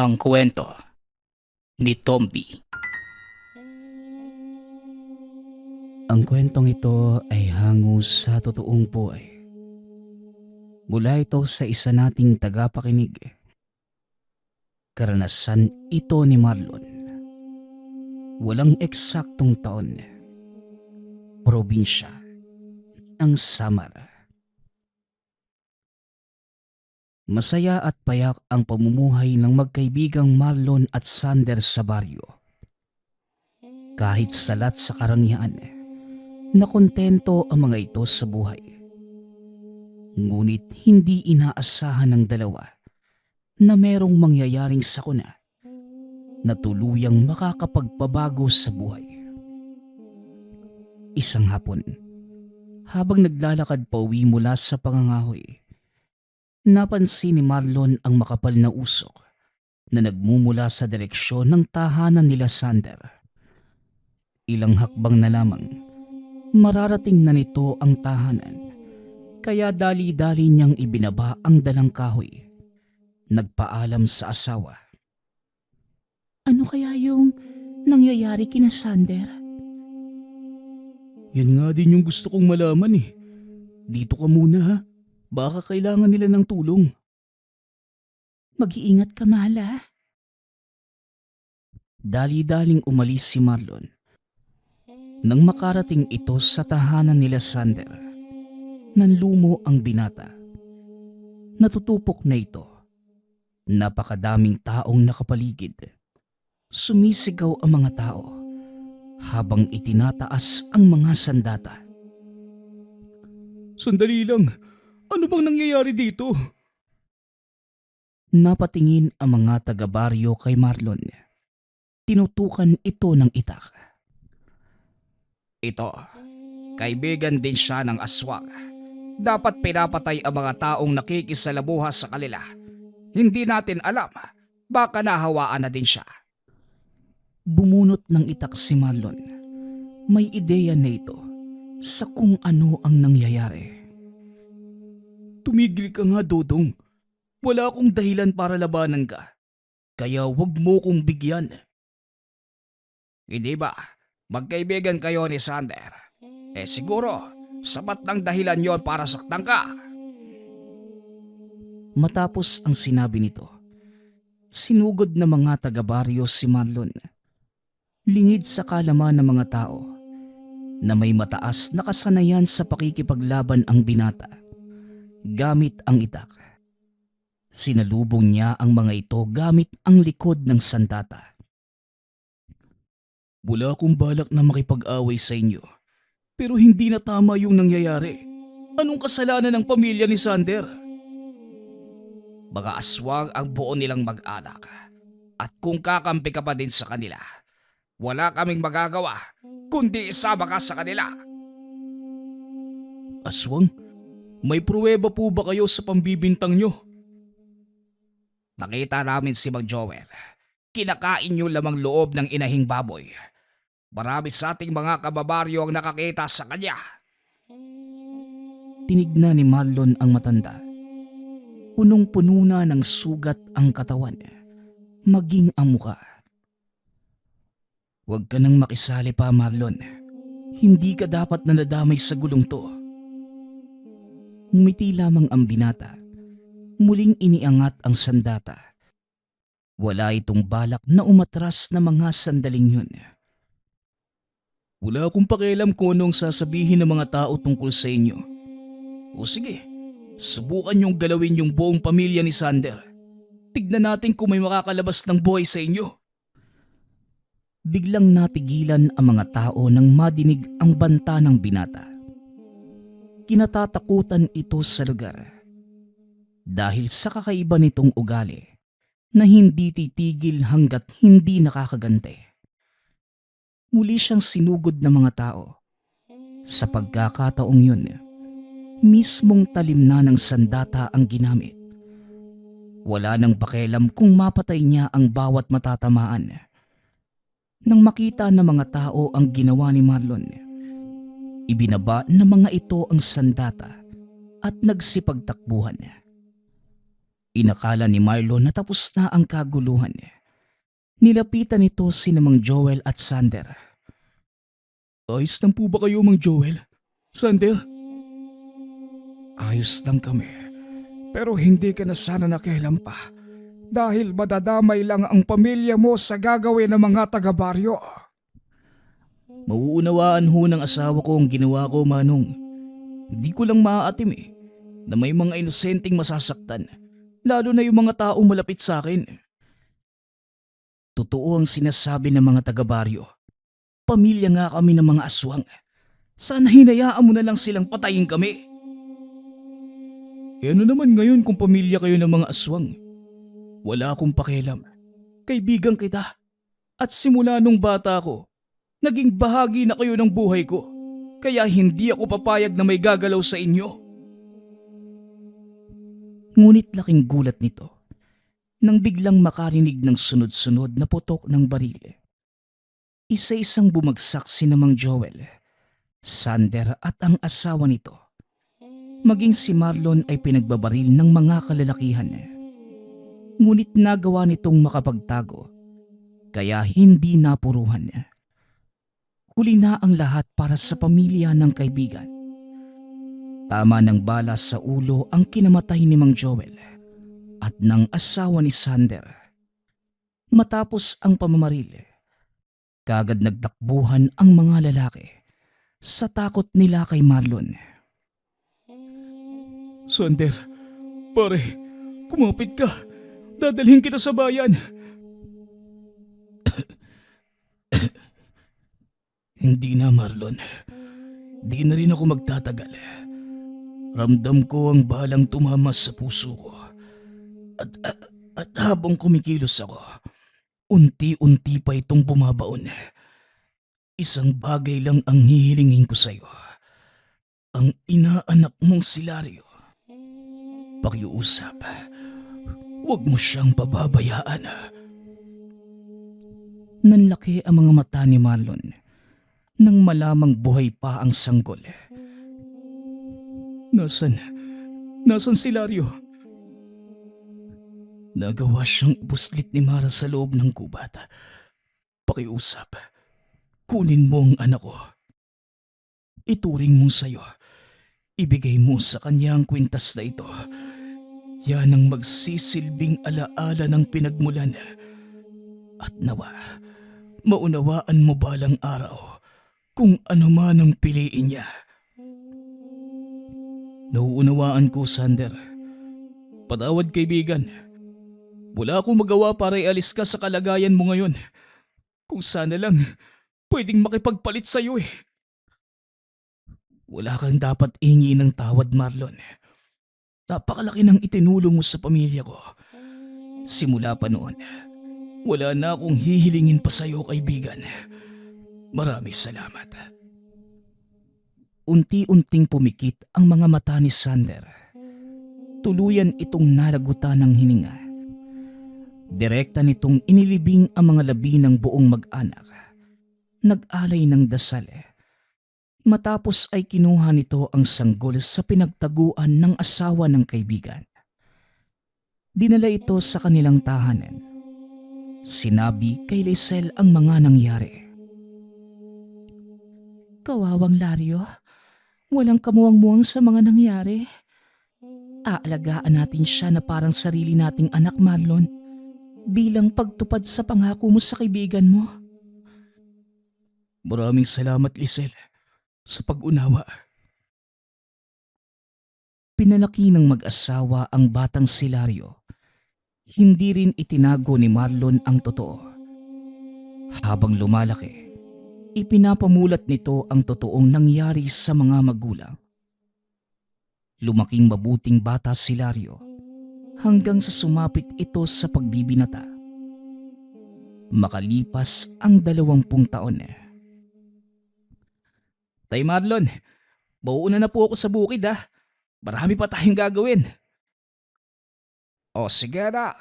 Ang kwento ni Tomby. Ang kwentong ito ay hango sa totoong buhay. Mula ito sa isa nating tagapakinig. Karanasan ito ni Marlon. Walang eksaktong taon. Probinsya ng Samar. Masaya at payak ang pamumuhay ng magkaibigang Marlon at Sander sa baryo. Kahit salat sa karangyaan, na kontento ang mga ito sa buhay. Ngunit hindi inaasahan ng dalawa na merong mangyayaring sakuna na tuluyang makakapagpabago sa buhay. Isang hapon, habang naglalakad pauwi mula sa pangangahoy, napansin ni Marlon ang makapal na usok na nagmumula sa direksyon ng tahanan nila Sander. Ilang hakbang na lamang, mararating na nito ang tahanan, kaya dali-dali niyang ibinaba ang dalang kahoy. Nagpaalam sa asawa. Ano kaya yung nangyayari kina Sander? Yan nga din yung gusto kong malaman eh. Dito ka muna ha. Baka kailangan nila ng tulong. Mag-iingat ka, mahal ha. Dali-daling umalis si Marlon. Nang makarating ito sa tahanan nila Sander, nanlumo ang binata. Natutupok na ito. Napakadaming taong nakapaligid. Sumisigaw ang mga tao habang itinataas ang mga sandata. Sandali lang, ano bang nangyayari dito? Napatingin ang mga taga-baryo kay Marlon. Tinutukan ito ng itak. Ito, kaibigan din siya ng aswang. Dapat pinapatay ang mga taong nakikisalamuha sa kanila. Hindi natin alam, baka nahawaan na din siya. Bumunot ng itak si Marlon. May ideya na ito sa kung ano ang nangyayari. Tumigil ka nga, Dodong. Wala akong dahilan para labanan ka. Kaya wag mo kong bigyan. Hindi ba? Magkaibigan kayo ni Sander. Siguro, sapat ng dahilan yon para saktan ka. Matapos ang sinabi nito, sinugod na mga taga-baryo si Marlon. Lingid sa kalaman ng mga tao na may mataas na kasanayan sa pakikipaglaban ang binata. Gamit ang itak. Sinalubong niya ang mga ito gamit ang likod ng sandata. Wala akong balak na makipag-away sa inyo, pero hindi na tama yung nangyayari. Anong kasalanan ng pamilya ni Sander? Mga aswang ang buo nilang mag-anak, at kung kakampi ka pa din sa kanila, wala kaming magagawa kundi isama ka sa kanila. Aswang? May pruweba po ba kayo sa pambibintang nyo? Nakita namin si Mang Joel. Kinakain nyo lamang loob ng inahing baboy. Marami sa ating mga kababaryo ang nakakita sa kanya. Tinignan ni Marlon ang matanda. Punong-puno na ng sugat ang katawan, maging ang muka. Huwag ka nang makisali pa, Marlon. Hindi ka dapat na nadamay sa gulong to. Ngumiti lamang ang binata. Muling iniangat ang sandata. Wala itong balak na umatras na mga sandaling yun. Wala akong pakialam kung anong sasabihin ng mga tao tungkol sa inyo. O sige, subukan niyong galawin yung buong pamilya ni Sander. Tignan natin kung may makakalabas ng buhay sa inyo. Biglang natigilan ang mga tao nang madinig ang banta ng binata. Kinatatakutan ito sa lugar. Dahil sa kakaiba nitong ugali na hindi titigil hanggat hindi nakakagante. Muli siyang sinugod ng mga tao. Sa pagkakataong yun, mismong talim na ng sandata ang ginamit. Wala nang pakialam kung mapatay niya ang bawat matatamaan. Nang makita ng mga tao ang ginawa ni Marlon, ibinaba ng mga ito ang sandata at nagsipagtakbuhan. Inakala ni Marlon na tapos na ang kaguluhan. Nilapitan nito si Mang Joel at Sander. Ayos lang po ba kayo, Mang Joel? Sander? Ayos lang kami. Pero hindi ka na sana nakialam pa. Dahil madadamay lang ang pamilya mo sa gagawin ng mga taga-baryo. Mauunawaan ho ng asawa ko ang ginawa ko, Manong. Hindi ko lang maaatim na may mga inosenteng masasaktan, lalo na yung mga taong malapit sa akin. Totoo ang sinasabi ng mga taga-baryo. Pamilya nga kami ng mga aswang. Sana hinayaan mo na lang silang patayin kami. Ano naman ngayon kung pamilya kayo ng mga aswang? Wala akong pakialam. Kaibigan kita. At simula nung bata ko, naging bahagi na kayo ng buhay ko. Kaya hindi ako papayag na may gagalaw sa inyo. Ngunit laking gulat nito nang biglang makarinig ng sunod-sunod na putok ng baril. Isa-isang bumagsak si Mang Joel, Sander at ang asawa nito. Maging si Marlon ay pinagbabaril ng mga kalalakihan. Ngunit nagawa nitong makapagtago, kaya hindi napuruhan. Huli na ang lahat para sa pamilya ng kaibigan. Tama ng bala sa ulo ang kinamatay ni Mang Joel at ng asawa ni Sander. Matapos ang pamamaril, kagad nagtakbuhan ang mga lalaki sa takot nila kay Marlon. Sander, pare, kumapit ka. Dadalhin kita sa bayan. Hindi na, Marlon. Di na rin ako magtatagal. Ramdam ko ang balang tumama sa puso ko. At habang kumikilos ako, unti-unti pa itong bumabaon. Isang bagay lang ang hihilingin ko sa'yo. Ang inaanak mong si Lario. Pakiusap, huwag mo siyang pababayaan. Nanlaki ang mga mata ni Marlon nang malamang buhay pa ang sanggol. Nasaan si Lario? Nagawa siyang ibuslit ni Mara sa loob ng gubat. Pakiusap, kunin mo ang anak ko. Ituring mo sa'yo. Ibigay mo sa kanya ang kwintas na ito. Yan ang magsisilbing alaala ng pinagmulan. At nawa, maunawaan mo balang araw kung ano man ang piliin niya. Nauunawaan ko, Sander. Patawad, kaibigan. Wala akong magawa para ialis ka sa kalagayan mo ngayon. Kung sana lang, pwedeng makipagpalit sa'yo eh. Wala kang dapat hingi ng tawad, Marlon. Napakalaki ng itinulong mo sa pamilya ko. Simula pa noon, wala na akong hihilingin pa sa'yo, kaibigan. Maraming salamat. Unti-unting pumikit ang mga mata ni Sander. Tuluyan itong nalagutan ng hininga. Direkta nitong inilibing ang mga labi ng buong mag-anak. Nag-alay ng dasal. Matapos ay kinuha nito ang sanggol sa pinagtaguan ng asawa ng kaibigan. Dinala ito sa kanilang tahanan. Sinabi kay Lisel ang mga nangyari. Kawawang Lario, walang kamuwang-muwang sa mga nangyari. Aalagaan natin siya na parang sarili nating anak, Marlon, bilang pagtupad sa pangako mo sa kaibigan mo. Maraming salamat, Lisel, sa pag-unawa. Pinalaki ng mag-asawa ang batang si Lario. Hindi rin itinago ni Marlon ang totoo. Habang lumalaki, ipinapamulat nito ang totoong nangyari sa mga magulang. Lumaking mabuting bata si Lario hanggang sa sumapit ito sa pagbibinata. Makalipas ang 20 taon. Tay Marlon, mauuna na po ako sa bukid ha. Marami pa tayong gagawin. O sige na,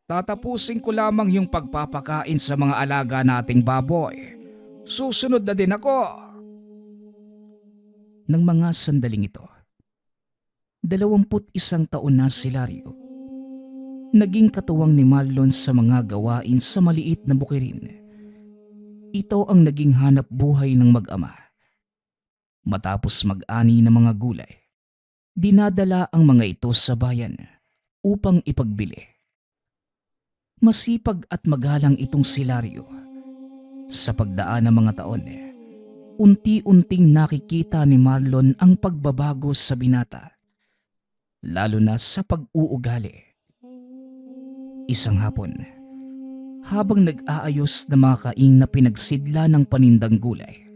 tatapusin ko lamang yung pagpapakain sa mga alaga nating baboy. Susunod na din ako. Nang mga sandaling ito, 21 taon na si Lario naging katuwang ni Marlon sa mga gawain sa maliit na bukirin. Ito ang naging hanap buhay ng mag-ama. Matapos mag-ani ng mga gulay, dinadala ang mga ito sa bayan upang ipagbili. Masipag at magalang itong si Lario. Sa pagdaan ng mga taon, unti-unting nakikita ni Marlon ang pagbabago sa binata, lalo na sa pag-uugali. Isang hapon, habang nag-aayos na mga kaing na pinagsidla ng panindang gulay,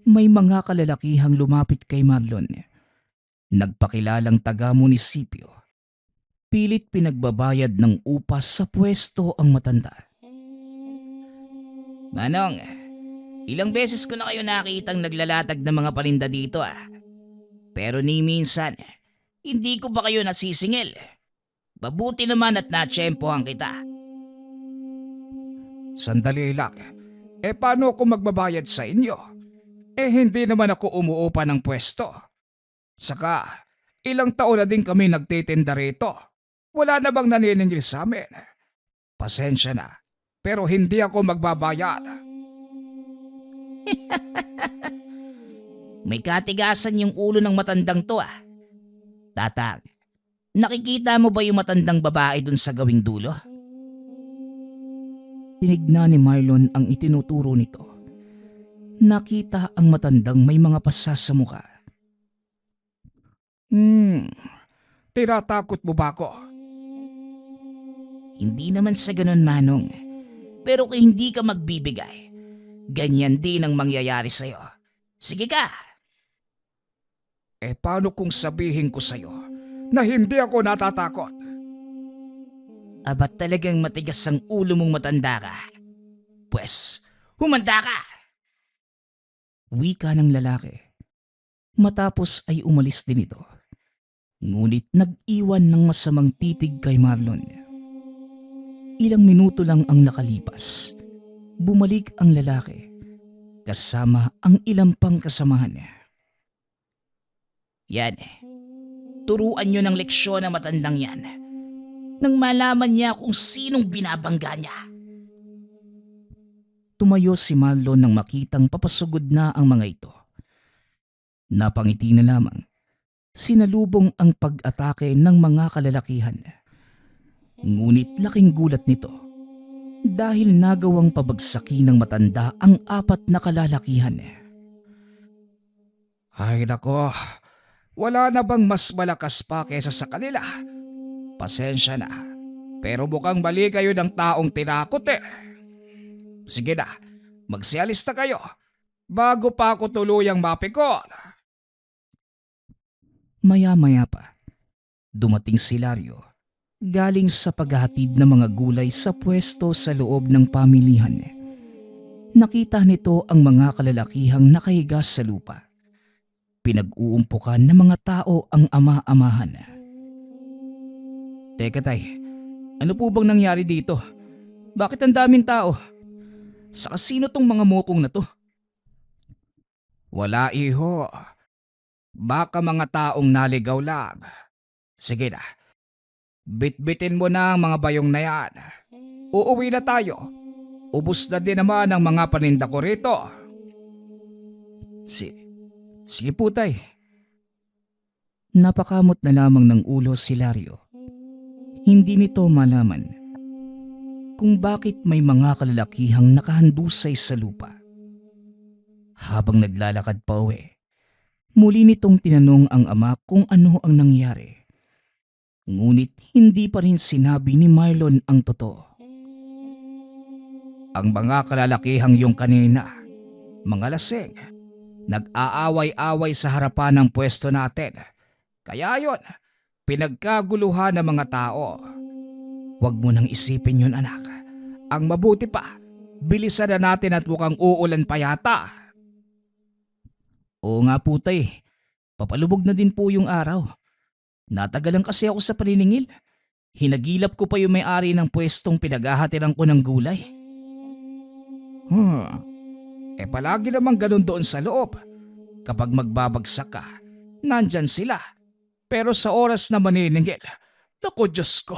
may mga kalalakihang lumapit kay Marlon. Nagpakilalang taga-munisipyo. Pilit pinagbabayad ng upas sa pwesto ang matanda. Manong, ilang beses ko na kayo nakitang naglalatag ng mga paninda dito Pero ni minsan, hindi ko ba kayo nasisingil? Mabuti naman at natsyempohan kita. Sandali lang. Paano ako magbabayad sa inyo? Hindi naman ako umuupa ng pwesto. Saka, ilang taon na din kami nagtitinda rito. Wala na bang naniningil sa amin? Pasensya na, pero hindi ako magbabayad. May katigasan yung ulo ng matandang to Tatang, nakikita mo ba yung matandang babae dun sa gawing dulo? Tinignan ni Marlon ang itinuturo nito. Nakita ang matandang may mga pasa sa mukha. Tinatakot mo ba ako? Hindi naman sa ganun, Manong. Pero kung hindi ka magbibigay, ganyan din ang mangyayari sa'yo. Sige ka! Paano kung sabihin ko sa'yo na hindi ako natatakot? Abat talagang matigas ang ulo mong matanda ka. Pwes, humanda ka! Wika ng lalaki. Matapos ay umalis din ito. Ngunit nag-iwan ng masamang titig kay Marlon. Ilang minuto lang ang nakalipas. Bumalik ang lalaki kasama ang ilang pang kasamahan niya. Yan, turuan nyo ng leksyon na matandang yan nang malaman niya kung sinong binabangga niya. Tumayo si Marlon nang makitang papasugod na ang mga ito. Napangiti na lamang. Sinalubong ang pag-atake ng mga kalalakihan. Ngunit laking gulat nito dahil nagawang pabagsakin ng matanda ang 4 na kalalakihan. Ay nako, wala na bang mas malakas pa kesa sa kanila? Pasensya na, pero mukhang mali kayo ng taong tinakot Sige na, magsialis na kayo bago pa ako tuluyang mapikon. Maya-maya pa, dumating si Lario galing sa paghahatid ng mga gulay sa pwesto sa loob ng pamilihan. Nakita nito ang mga kalalakihang nakahiga sa lupa. Pinag-uumpukan ng mga tao ang ama-amahan. Teka tay, ano po bang nangyari dito? Bakit ang daming tao? Sa sino tong mga mokong na to? Wala iho. Baka mga taong naligaw lang. Sige na, bitbitin mo na ang mga bayong na yan. Uuwi na tayo. Ubus na din naman ang mga paninda ko rito. Sige po tay. Napakamot na lamang ng ulo si Lario. Hindi nito malaman kung bakit may mga kalalakihang nakahandusay sa lupa. Habang naglalakad pa uwi, muli nitong tinanong ang ama kung ano ang nangyari. Ngunit hindi pa rin sinabi ni Marlon ang totoo. Ang mga kalalakihang yung kanina, mga lasing, nag-aaway-away sa harapan ng pwesto natin. Kaya yon, pinagkaguluhan ng mga tao. Huwag mo nang isipin yun anak. Ang mabuti pa, bilisan na natin at mukhang uulan pa yata. Oo nga po tay, papalubog na din po yung araw. Natagalan kasi ako sa paniningil. Hinagilap ko pa yung may-ari ng pwestong pinaghahatiran ko ng gulay. Palagi namang ganun doon sa loob. Kapag magbabagsak ka, nandyan sila. Pero sa oras na maniningil, naku Diyos ko,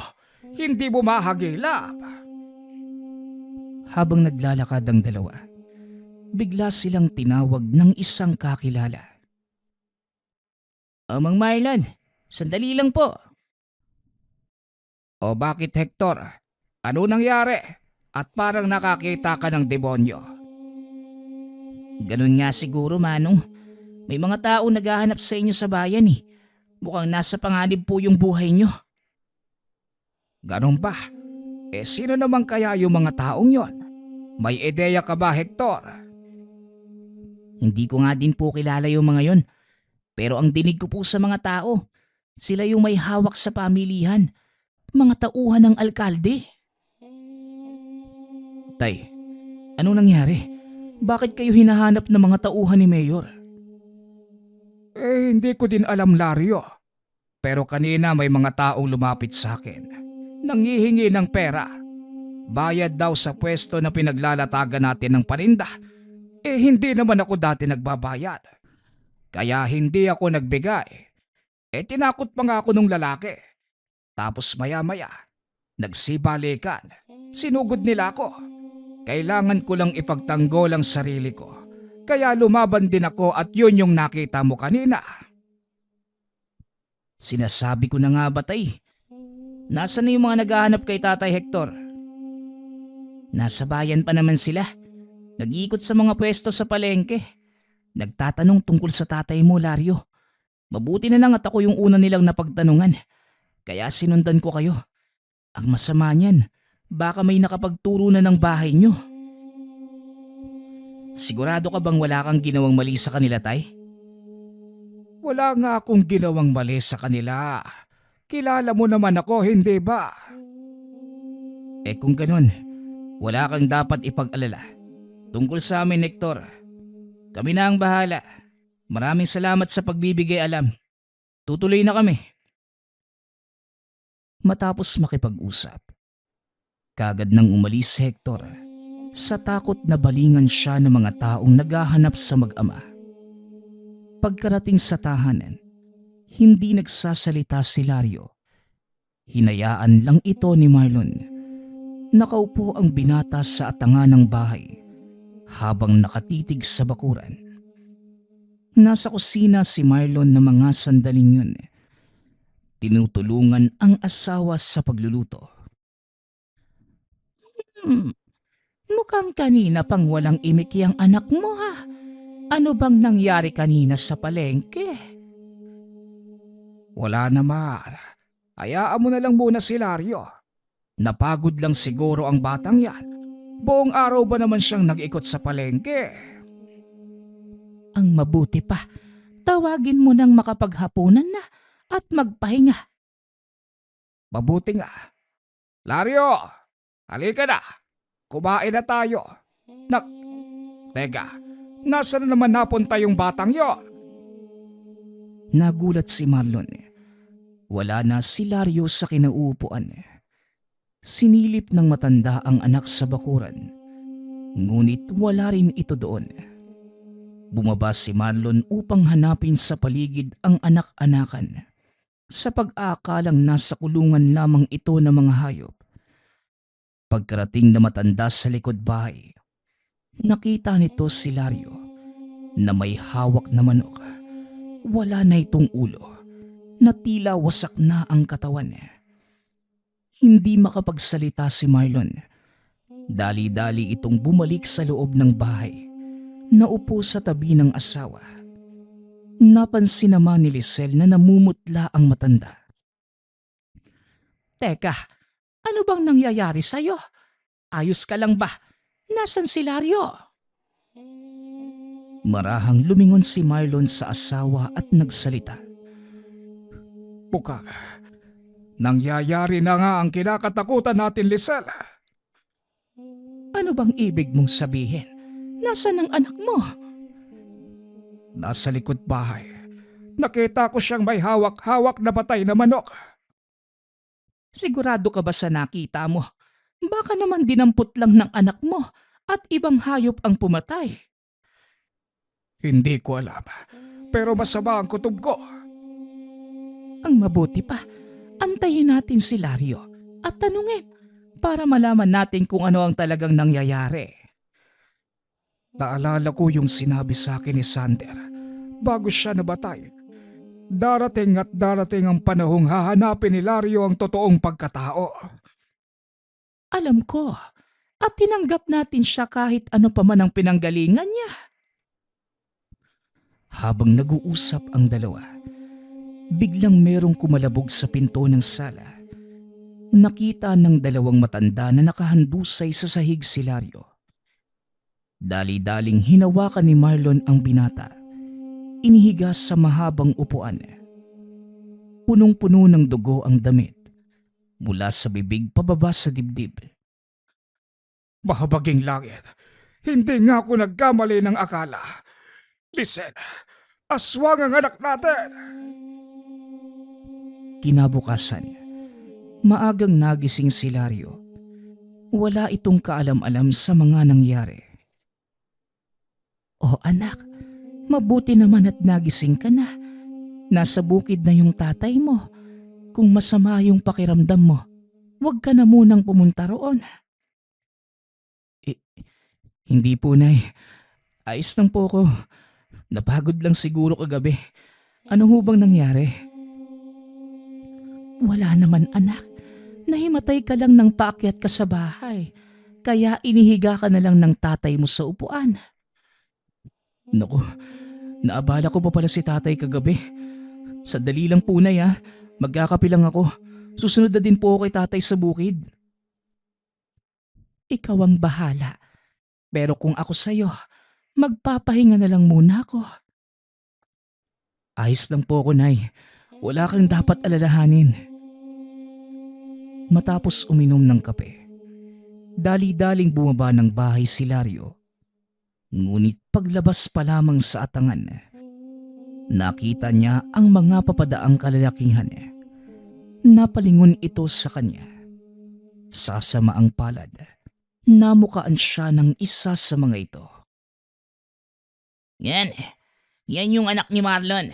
hindi mo mahagilap. Habang naglalakad ang dalawa, bigla silang tinawag ng isang kakilala. Mang Marlon, sandali lang po. O bakit Hector? Ano nangyari? At parang nakakita ka ng demonyo. Ganun nga siguro, Manong. May mga tao naghahanap sa inyo sa bayan eh. Mukhang nasa panganib po yung buhay nyo. Ganun ba? Sino naman kaya yung mga taong yon? May ideya ka ba, Hector? Hindi ko nga din po kilala yung mga yon. Pero ang dinig ko po sa mga tao, sila yung may hawak sa pamilihan. Mga tauhan ng alkalde. Tay, anong nangyari? Bakit kayo hinahanap ng mga tauhan ni Mayor? Hindi ko din alam, Lario. Pero kanina may mga taong lumapit sa akin. Nanghihingi ng pera. Bayad daw sa pwesto na pinaglalatagan natin ng paninda. Hindi naman ako dati nagbabayad. Kaya hindi ako nagbigay. Tinakot pa nga ako nung lalaki. Tapos maya-maya, nagsibalikan. Sinugod nila ako. Kailangan ko lang ipagtanggol ang sarili ko. Kaya lumaban din ako at yun yung nakita mo kanina. Sinasabi ko na nga ba, Tay? Nasaan na yung mga naghahanap kay Tatay Hector? Nasa bayan pa naman sila. Nag-iikot sa mga pwesto sa palengke. Nagtatanong tungkol sa tatay mo, Lario. Mabuti na lang at ako yung una nilang napagtanungan. Kaya sinundan ko kayo. Ang masama niyan, baka may nakapagturo na ng bahay nyo. Sigurado ka bang wala kang ginawang mali sa kanila, Tay? Wala nga akong ginawang mali sa kanila. Kilala mo naman ako, hindi ba? Kung ganun, wala kang dapat ipag-alala. Tungkol sa amin, Hector, kami na ang bahala. Maraming salamat sa pagbibigay alam. Tutuloy na kami. Matapos makipag-usap, kagad nang umalis si Hector sa takot na balingan siya ng mga taong naghahanap sa mag-ama. Pagkarating sa tahanan, hindi nagsasalita si Lario. Hinayaan lang ito ni Marlon. Nakaupo ang binata sa atanga ng bahay habang nakatitig sa bakuran. Nasa kusina si Marlon na mga sandaling yun. Tinutulungan ang asawa sa pagluluto. Mukhang kanina pang walang imiki ang anak mo ha. Ano bang nangyari kanina sa palengke? Wala naman. Hayaan mo na lang muna si Lario. Napagod lang siguro ang batang yan. Buong araw ba naman siyang nag-ikot sa palengke? Ang mabuti pa, tawagin mo nang makapaghapunan na at magpahinga. Mabuti nga. Lario, halika na. Kumain na tayo. Teka, nasaan na naman napunta yung batang yon? Nagulat si Marlon. Wala na si Lario sa kinauupuan. Sinilip ng matanda ang anak sa bakuran. Ngunit wala rin ito doon. Bumaba si Marlon upang hanapin sa paligid ang anak-anakan. Sa pag-aakalang nasa kulungan lamang ito ng mga hayop. Pagkarating na matanda sa likod bahay, nakita nito si Lario na may hawak na manok. Wala na itong ulo, na tila wasak na ang katawan. Hindi makapagsalita si Marlon. Dali-dali itong bumalik sa loob ng bahay. Naupo sa tabi ng asawa. Napansin naman ni Lisel na namumutla ang matanda. Teka, ano bang nangyayari sa'yo? Ayos ka lang ba? Nasaan si Lario? Marahang lumingon si Marlon sa asawa at nagsalita. Bukang, nangyayari na nga ang kinakatakutan natin, Lisel. Ano bang ibig mong sabihin? Nasaan ang anak mo? Nasa likod bahay. Nakita ko siyang may hawak-hawak na patay na manok. Sigurado ka ba sa nakita mo? Baka naman dinampot lang ng anak mo at ibang hayop ang pumatay. Hindi ko alam, pero masama ang kutob ko. Ang mabuti pa, antayin natin si Lario at tanungin para malaman natin kung ano ang talagang nangyayari. Naalala ko yung sinabi sa akin ni Sander bago siya nabatay. Darating at darating ang panahong hahanapin ni Lario ang totoong pagkatao. Alam ko, at tinanggap natin siya kahit ano pa man ang pinanggalingan niya. Habang nag-uusap ang dalawa, biglang merong kumalabog sa pinto ng sala. Nakita ng dalawang matanda na nakahandusay sa sahig si Lario. Dali-daling hinawakan ni Marlon ang binata. Inihiga sa mahabang upuan. Punong-puno ng dugo ang damit. Mula sa bibig pababa sa dibdib. Mahabaging langit, hindi nga ako nagkamali ng akala. Listen, aswang ang anak natin. Kinabukasan, maagang nagising si Lario. Wala itong kaalam-alam sa mga nangyari. "O anak, mabuti naman at nagising ka na. Nasa bukid na yung tatay mo. Kung masama yung pakiramdam mo, huwag ka na munang pumunta roon." Hindi po, Nay. Ayos lang po ako. Napagod lang siguro kagabi. Ano ho bang nangyari? "Wala naman anak. Nahimatay ka lang ng paakyat ka sa bahay. Kaya inihiga ka na lang ng tatay mo sa upuan." Naku, naabala ko pa pala si tatay kagabi. Sandali lang po, Nay, ha. Magkakape lang ako. Susunod na din po ako kay tatay sa bukid. "Ikaw ang bahala. Pero kung ako sa'yo, magpapahinga na lang muna ako." "Ayos lang po ako, Nay. Wala kang dapat alalahanin." Matapos uminom ng kape, dali-daling bumaba ng bahay si Lario. Ngunit paglabas pa lamang sa atangan, nakita niya ang mga papadaang kalalakihan. Napalingon ito sa kanya. Sa kasamaang palad, namukaan siya ng isa sa mga ito. Yan yung anak ni Marlon.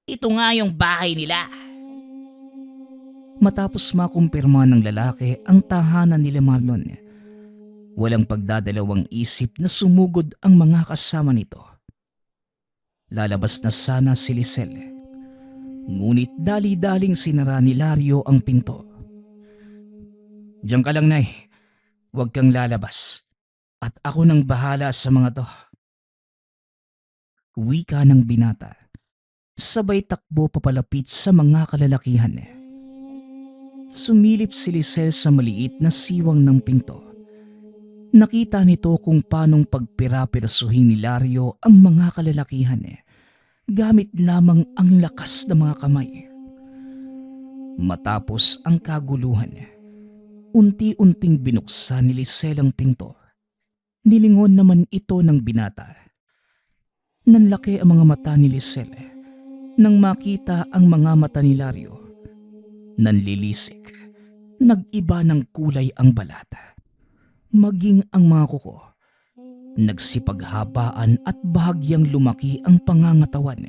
Ito nga yung bahay nila. Matapos makumpirma ng lalaki ang tahanan nila Marlon, walang pagdadalawang isip na sumugod ang mga kasama nito. Lalabas na sana si Lisel. Ngunit dali-daling sinara ni Lario ang pinto. "Diyan ka lang, Nay. Huwag kang lalabas. At ako nang bahala sa mga to." Wika ng binata. Sabay takbo papalapit sa mga kalalakihan. Sumilip si Lisel sa maliit na siwang ng pinto. Nakita nito kung paanong pagpira-pirasuhin ni Lario ang mga kalalakihan gamit lamang ang lakas ng mga kamay. Matapos ang kaguluhan, unti-unting binuksan ni Lisel ang pinto. Nilingon naman ito ng binata. Nanlaki ang mga mata ni Lisel nang makita ang mga mata ni Lario. Nanlilisik, nag-iba ng kulay ang balat. Maging ang mga kuko, nagsipaghabaan at bahagyang lumaki ang pangangatawan.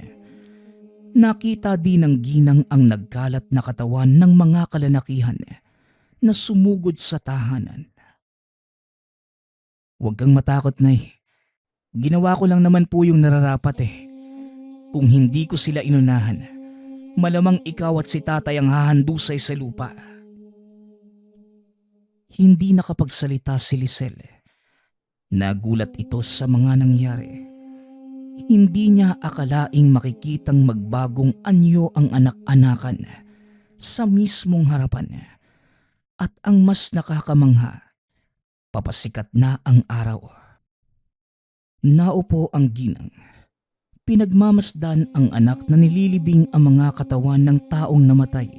Nakita din ng ginang ang nagkalat na katawan ng mga kalalakihan na sumugod sa tahanan. "Huwag kang matakot, Nay. Ginawa ko lang naman po yung nararapat eh. Kung hindi ko sila inunahan, malamang ikaw at si tatay ang hahandusay sa lupa." Hindi nakapagsalita si Lisel. Nagulat ito sa mga nangyari. Hindi niya akalaing makikitang magbagong anyo ang anak-anakan sa mismong harapan. At ang mas nakakamangha, papasikat na ang araw. Naupo ang ginang. Pinagmamasdan ang anak na nililibing ang mga katawan ng taong namatay.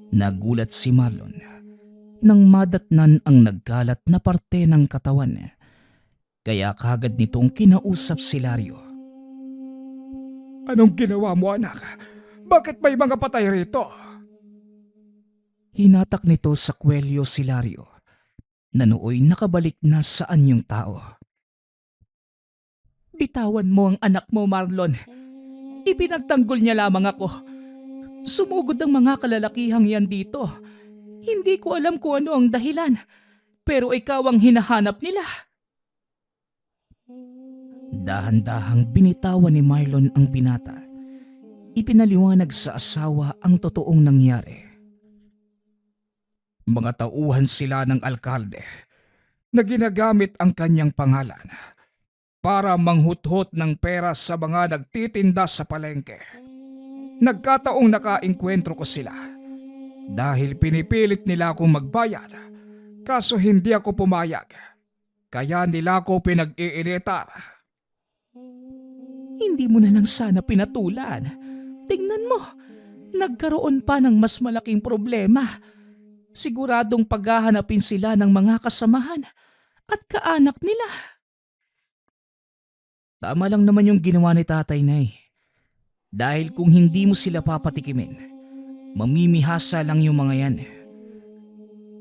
Nagulat si Marlon nang madatnan ang nagkalat na parte ng katawan. Kaya kagad nitong kinausap si Lario. Anong ginawa mo, anak? Bakit may mga patay rito? Hinatak nito sa kwelyo si Lario na nooy nakabalik na sa anyong tao. Bitawan mo ang anak mo, Marlon. Ipinagtanggol niya lamang ako. Sumugod ang mga kalalakihang yan dito. Hindi ko alam kung ano ang dahilan, pero ikaw ang hinahanap nila. Dahan-dahang binitawan ni Marlon ang binata. Ipinaliwanag sa asawa ang totoong nangyari. Mga tauhan sila ng alkalde na ginagamit ang kanyang pangalan para manghuthot ng pera sa mga nagtitinda sa palengke. Nagkataong nakaengkwentro ko sila dahil pinipilit nila akong magbayad, kaso hindi ako pumayag. Kaya nila ako pinag-iinitan. Hindi mo na lang sana pinatulan. Tingnan mo, nagkaroon pa ng mas malaking problema. Siguradong paghahanapin sila ng mga kasamahan at kaanak nila. Tama lang naman yung ginawa ni Tatay Nay. Dahil kung hindi mo sila papatikimin, mamimihasa lang yung mga yan.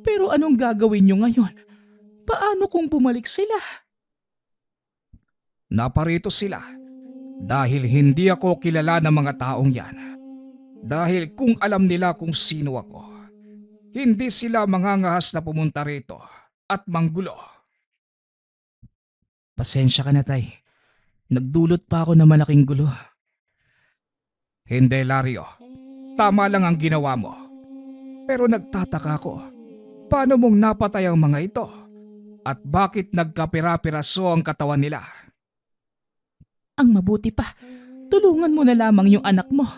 Pero anong gagawin nyo ngayon? Paano kung bumalik sila? Naparito sila dahil hindi ako kilala ng mga taong yan. Dahil kung alam nila kung sino ako, hindi sila mangangahas na pumunta rito at manggulo. Pasensya ka na, Tay. Nagdulot pa ako ng malaking gulo. Hindi, Lario. Tama lang ang ginawa mo. Pero nagtataka ako, paano mong napatay ang mga ito? At bakit nagkapira-piraso ang katawan nila? Ang mabuti pa, tulungan mo na lamang yung anak mo.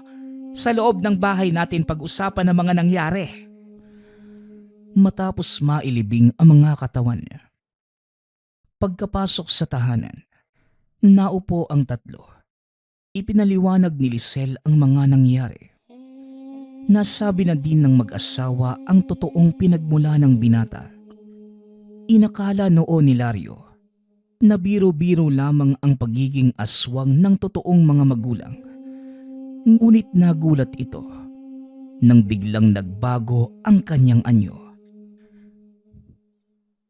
Sa loob ng bahay natin pag-usapan ang mga nangyari. Matapos mailibing ang mga katawan niya. Pagkapasok sa tahanan, naupo ang tatlo. Ipinaliwanag ni Lisel ang mga nangyari. Nasabi na din ng mag-asawa ang totoong pinagmula ng binata. Inakala noon ni Lario na biro-biro lamang ang pagiging aswang ng totoong mga magulang. Ngunit nagulat ito nang biglang nagbago ang kanyang anyo.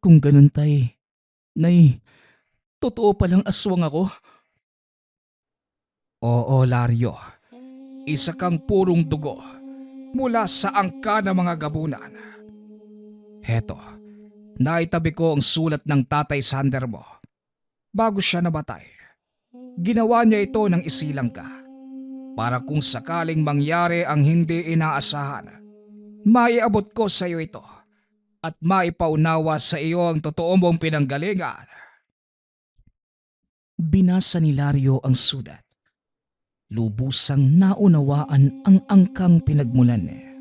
Kung ganun, Tay, Nay, totoo palang aswang ako? Oo, Lario. Isa kang purong dugo mula sa angka ng mga gabunan. Heto, naitabi ko ang sulat ng Tatay Sander mo bago siya nabatay. Ginawa niya ito ng isilang ka para kung sakaling mangyari ang hindi inaasahan, maiabot ko sa iyo ito at maipaunawa sa iyo ang totoo mong pinanggalingan. Binasa ni Lario ang sulat. Lubusang naunawaan ang angkang pinagmulan niya.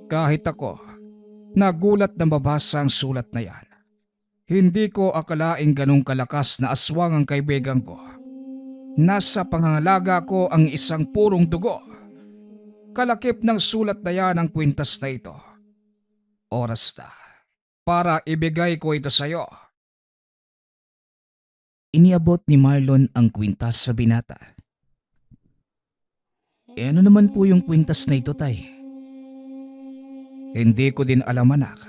Kahit ako, nagulat na mabasa ang sulat na yan. Hindi ko akalaing ganong kalakas na aswang ang kaibigan ko. Nasa pangangalaga ko ang isang purong dugo. Kalakip ng sulat na yan ang kwintas na ito. Oras na para ibigay ko ito sa iyo. Iniabot ni Marlon ang kwintas sa binata. Ano naman po yung kwintas na ito, Tay? Hindi ko din alam, anak.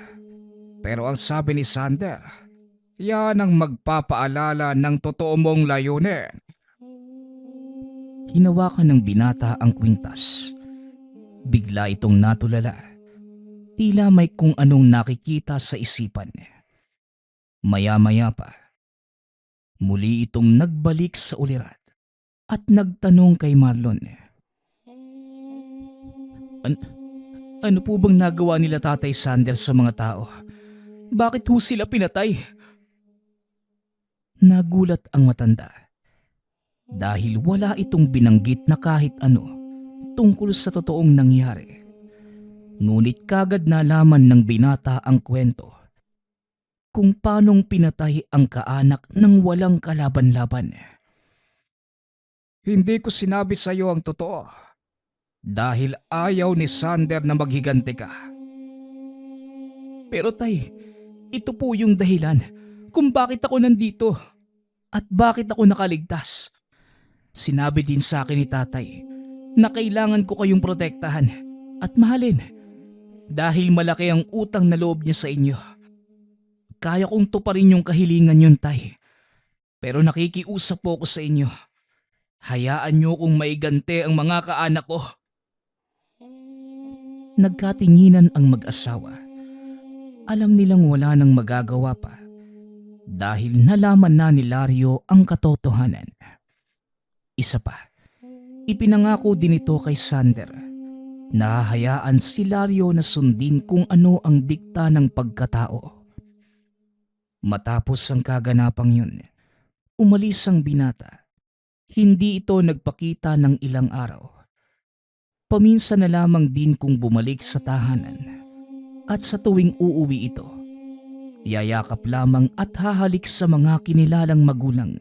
Pero ang sabi ni Sander, yan ang magpapaalala ng totoo mong layunin. Hinawakan ng binata ang kwintas. Bigla itong natulala. Tila may kung anong nakikita sa isipan. Maya-maya pa, muli itong nagbalik sa ulirat at nagtanong kay Marlon. Ano po bang nagawa nila Tatay Sander sa mga tao? Bakit ho sila pinatay? Nagulat ang matanda dahil wala itong binanggit na kahit ano tungkol sa totoong nangyari. Ngunit kagad nalaman ng binata ang kwento kung paanong pinatay ang kaanak ng walang kalaban-laban. Hindi ko sinabi sa iyo ang totoo dahil ayaw ni Sander na maghiganti ka. Pero Tay, ito po yung dahilan kung bakit ako nandito at bakit ako nakaligtas. Sinabi din sa akin ni Tatay na kailangan ko kayong protektahan at mahalin dahil malaki ang utang na loob niya sa inyo. Kaya kong tuparin yung kahilingan yun, Tay. Pero nakikiusap po ako sa inyo. Hayaan niyo kong maiganti ang mga kaanak ko. Nagkatinginan ang mag-asawa. Alam nilang wala nang magagawa pa dahil nalaman na ni Lario ang katotohanan. Isa pa, ipinangako din ito kay Sander na hahayaan si Lario na sundin kung ano ang dikta ng pagkatao. Matapos ang kaganapang yun, umalis ang binata. Hindi ito nagpakita ng ilang araw. Paminsan na lamang din kung bumalik sa tahanan. At sa tuwing uuwi ito, yayakap lamang at hahalik sa mga kinilalang magulang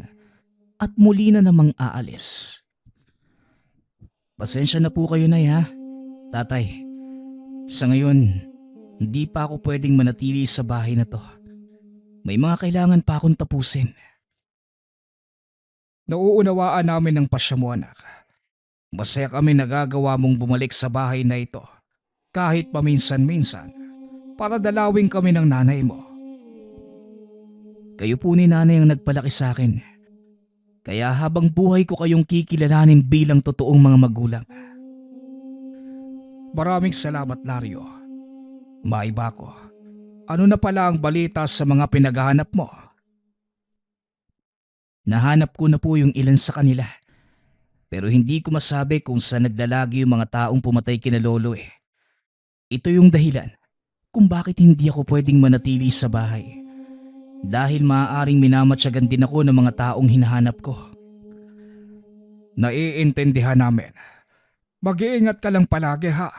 at muli na namang aalis. Pasensya na po kayo, Nay, ha? Tatay, sa ngayon, hindi pa ako pwedeng manatili sa bahay na to. May mga kailangan pa akong tapusin. Nauunawaan namin ang pasya mo, anak. Masaya kami nagagawa mong bumalik sa bahay na ito kahit paminsan-minsan para dalawin kami ng nanay mo. Kayo po ni nanay ang nagpalaki sa akin. Kaya habang buhay ko kayong kikilalanin bilang totoong mga magulang. Maraming salamat, Lario. Maiba ko. Ano na pala ang balita sa mga pinaghahanap mo? Nahanap ko na po yung ilan sa kanila. Pero hindi ko masabi kung saan naglalagi yung mga taong pumatay kina lolo eh. Ito yung dahilan kung bakit hindi ako pwedeng manatili sa bahay. Dahil maaaring minamatyagan din ako ng mga taong hinahanap ko. Naiintindihan namin. Mag-iingat ka lang palagi, ha?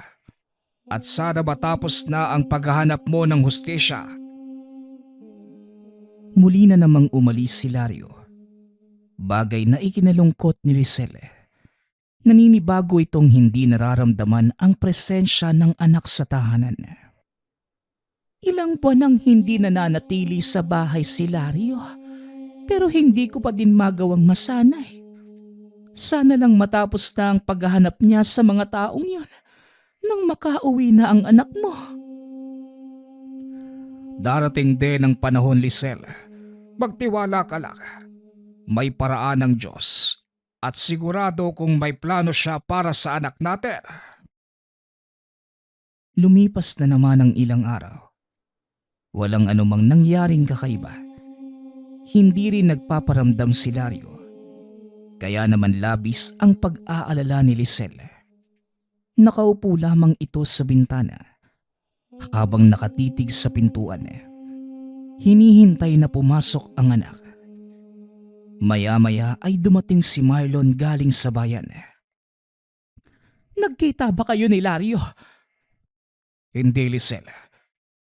At sana matapos na ang paghahanap mo ng hustisya. Muli na namang umalis si Lario. Bagay na ikinalungkot ni Lisel. Naninibago itong hindi nararamdaman ang presensya ng anak sa tahanan. Ilang buwan nang hindi nananatili sa bahay si Lario, pero hindi ko pa din magawang masanay. Sana lang matapos na ang paghahanap niya sa mga taong yon nang makauwi na ang anak mo. Darating din ang panahon, Lisel. Magtiwala ka lang. May paraan ng Diyos. At sigurado kung may plano siya para sa anak natin. Lumipas na naman ang ilang araw. Walang anumang nangyaring kakaiba. Hindi rin nagpaparamdam si Lario. Kaya naman labis ang pag-aalala ni Lisel. Nakaupo lamang ito sa bintana habang nakatitig sa pintuan. Hinihintay na pumasok ang anak. Maya-maya ay dumating si Marlon galing sa bayan. Nagkita ba kayo ni Lario? Hindi, Lisel.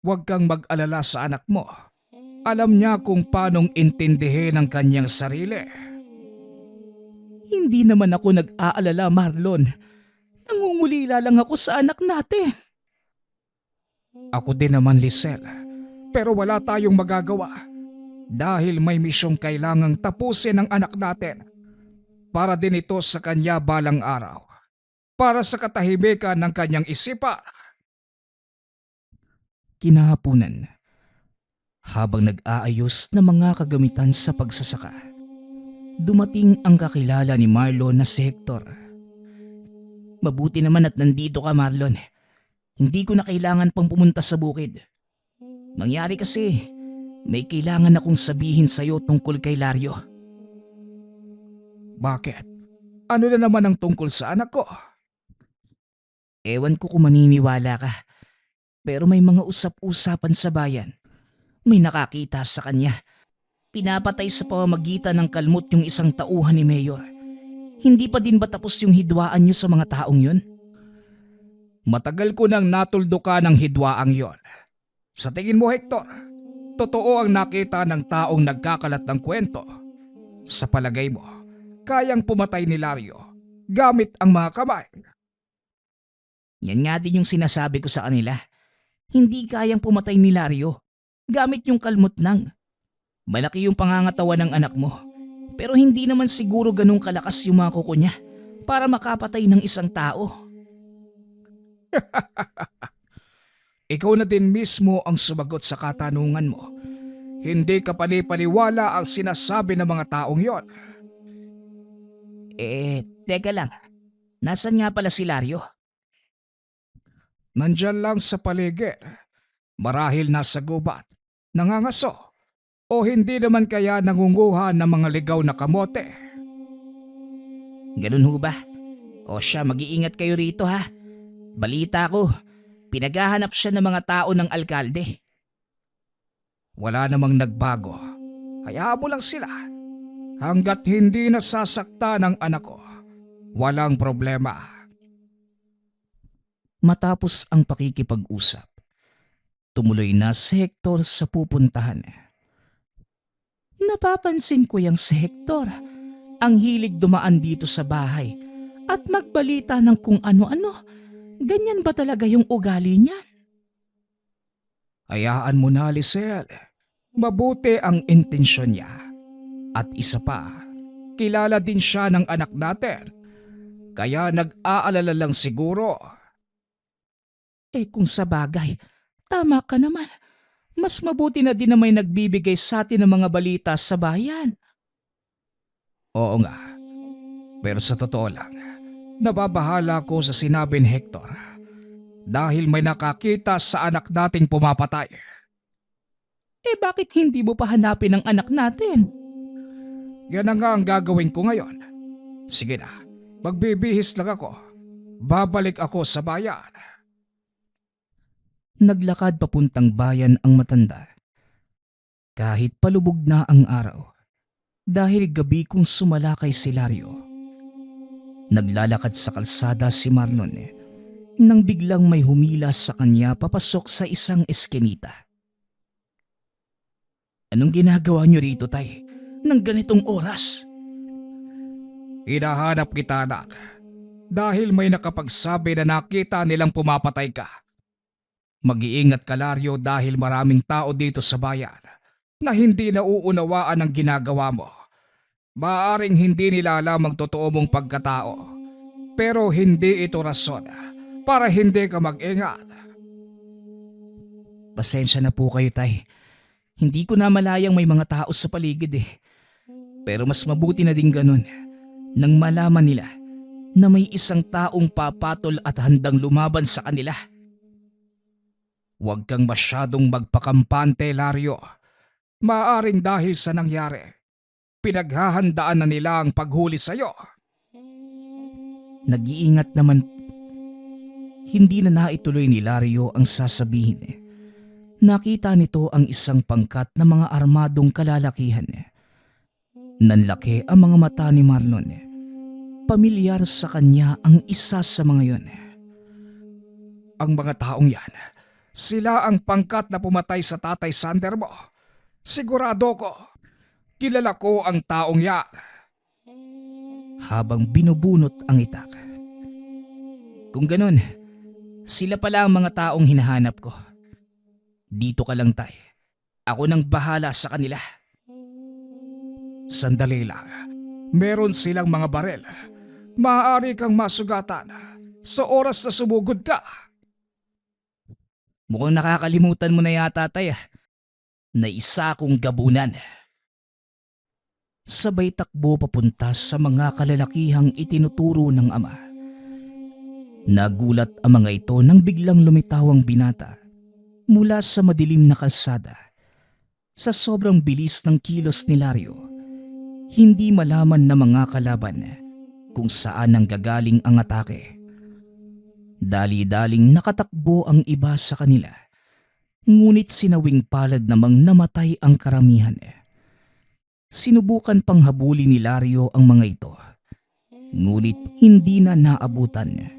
Huwag kang mag-alala sa anak mo. Alam niya kung paanong intindihin ang kanyang sarili. Hindi naman ako nag-aalala, Marlon. Nangungulila lang ako sa anak natin. Ako din naman, Lisel. Pero wala tayong magagawa. Dahil may misyong kailangang tapusin ng anak natin. Para din ito sa kanya balang araw. Para sa katahimikan ng kanyang isipa. Kinahapunan, habang nag-aayos ng mga kagamitan sa pagsasaka, dumating ang kakilala ni Marlon na si Hector. Mabuti naman at nandito ka, Marlon. Hindi ko na kailangan pang pumunta sa bukid. Mangyari kasi, may kailangan akong sabihin sa'yo tungkol kay Lario. Bakit? Ano na naman ang tungkol sa anak ko? Ewan ko kung maniniwala ka, pero may mga usap-usapan sa bayan. May nakakita sa kanya. Pinapatay sa pamamagitan ng kalmot yung isang tauhan ni Mayor. Hindi pa din ba tapos yung hidwaan niyo sa mga taong yun? Matagal ko nang natuldukan ng hidwaang yon. Sa tingin mo, Hector, totoo ang nakita ng taong nagkakalat ng kwento. Sa palagay mo, kayang pumatay ni Lario gamit ang mga kamay? Yan nga din yung sinasabi ko sa kanila. Hindi kayang pumatay ni Lario gamit yung kalmot lang. Malaki yung pangangatawan ng anak mo, pero hindi naman siguro ganun kalakas yung mga kuko niya para makapatay ng isang tao. Ikaw na din mismo ang sumagot sa katanungan mo. Hindi ka panipaniwala ang sinasabi ng mga taong yon. Teka lang. Nasaan nga pala si Lario? Nandyan lang sa paligid. Marahil nasa gubat, nangangaso, o hindi naman kaya nangunguha ng mga ligaw na kamote. Ganun ho ba? O siya, mag-iingat kayo rito ha. Balita ko, pinaghahanap siya ng mga tao ng alkalde. Wala namang nagbago. Hayaan mo lang sila. Hanggat hindi nasasakta ng anak ko, walang problema. Matapos ang pakikipag-usap, tumuloy na si Hector sa pupuntahan. Napapansin ko yang si Hector. Ang hilig dumaan dito sa bahay at magbalita ng kung ano-ano. Ganyan ba talaga yung ugali niya? Hayaan mo na, Lisel. Mabuti ang intensyon niya. At isa pa, kilala din siya ng anak natin. Kaya nag-aalala lang siguro. Kung sa bagay, tama ka naman. Mas mabuti na din na may nagbibigay sa atin ng mga balita sa bayan. Oo nga. Pero sa totoo lang, nababahala ko sa sinabi ni Hector. Dahil may nakakita sa anak nating pumapatay. Bakit hindi mo pa hanapin ang anak natin? Yan na nga ang gagawin ko ngayon. Sige na, magbibihis lang ako. Babalik ako sa bayan. Naglakad papuntang bayan ang matanda. Kahit palubog na ang araw, dahil gabi kong sumalakay si Lario. Naglalakad sa kalsada si Marlon nang biglang may humila sa kanya papasok sa isang eskinita. Anong ginagawa niyo rito, tay? Nang ganitong oras? Hinahanap kita, anak. Dahil may nakapagsabi na nakita nilang pumapatay ka. Mag-iingat ka, Lario, dahil maraming tao dito sa bayan na hindi nauunawaan ang ginagawa mo. Maaring hindi nila alam ang totoo mong pagkatao. Pero hindi ito rason para hindi ka mag-ingat. Pasensya na po kayo, tay. Hindi ko na malayang may mga tao sa paligid Pero mas mabuti na din ganun nang malaman nila na may isang taong papatol at handang lumaban sa kanila. Huwag kang masyadong magpakampante, Lario. Maaring dahil sa nangyari, pinaghahandaan na nila ang paghuli sa'yo. Nag-iingat naman. Hindi na naituloy ni Lario ang sasabihin. Nakita nito ang isang pangkat na mga armadong kalalakihan. Nanlaki ang mga mata ni Marlon. Pamilyar sa kanya ang isa sa mga yon. Ang mga taong yan, sila ang pangkat na pumatay sa tatay Sander mo. Sigurado ko, kilala ko ang taong yan. Habang binubunot ang itak. Kung ganun, sila pala ang mga taong hinahanap ko. Dito ka lang, tay. Ako nang bahala sa kanila. Sandali lang. Meron silang mga barel. Maaari kang masugatan sa oras na sumugod ka. Mukhang nakakalimutan mo na yata, tay, na isa akong gabunan. Sabay takbo papunta sa mga kalalakihang itinuturo ng ama. Nagulat ang mga ito nang biglang lumitaw ang binata mula sa madilim na kalsada. Sa sobrang bilis ng kilos ni Lario, hindi malaman ng mga kalaban kung saan ang gagaling ang atake. Dali-daling nakatakbo ang iba sa kanila, ngunit sinawing palad namang namatay ang karamihan. Sinubukan pang habulin ni Lario ang mga ito, ngunit hindi na naabutan.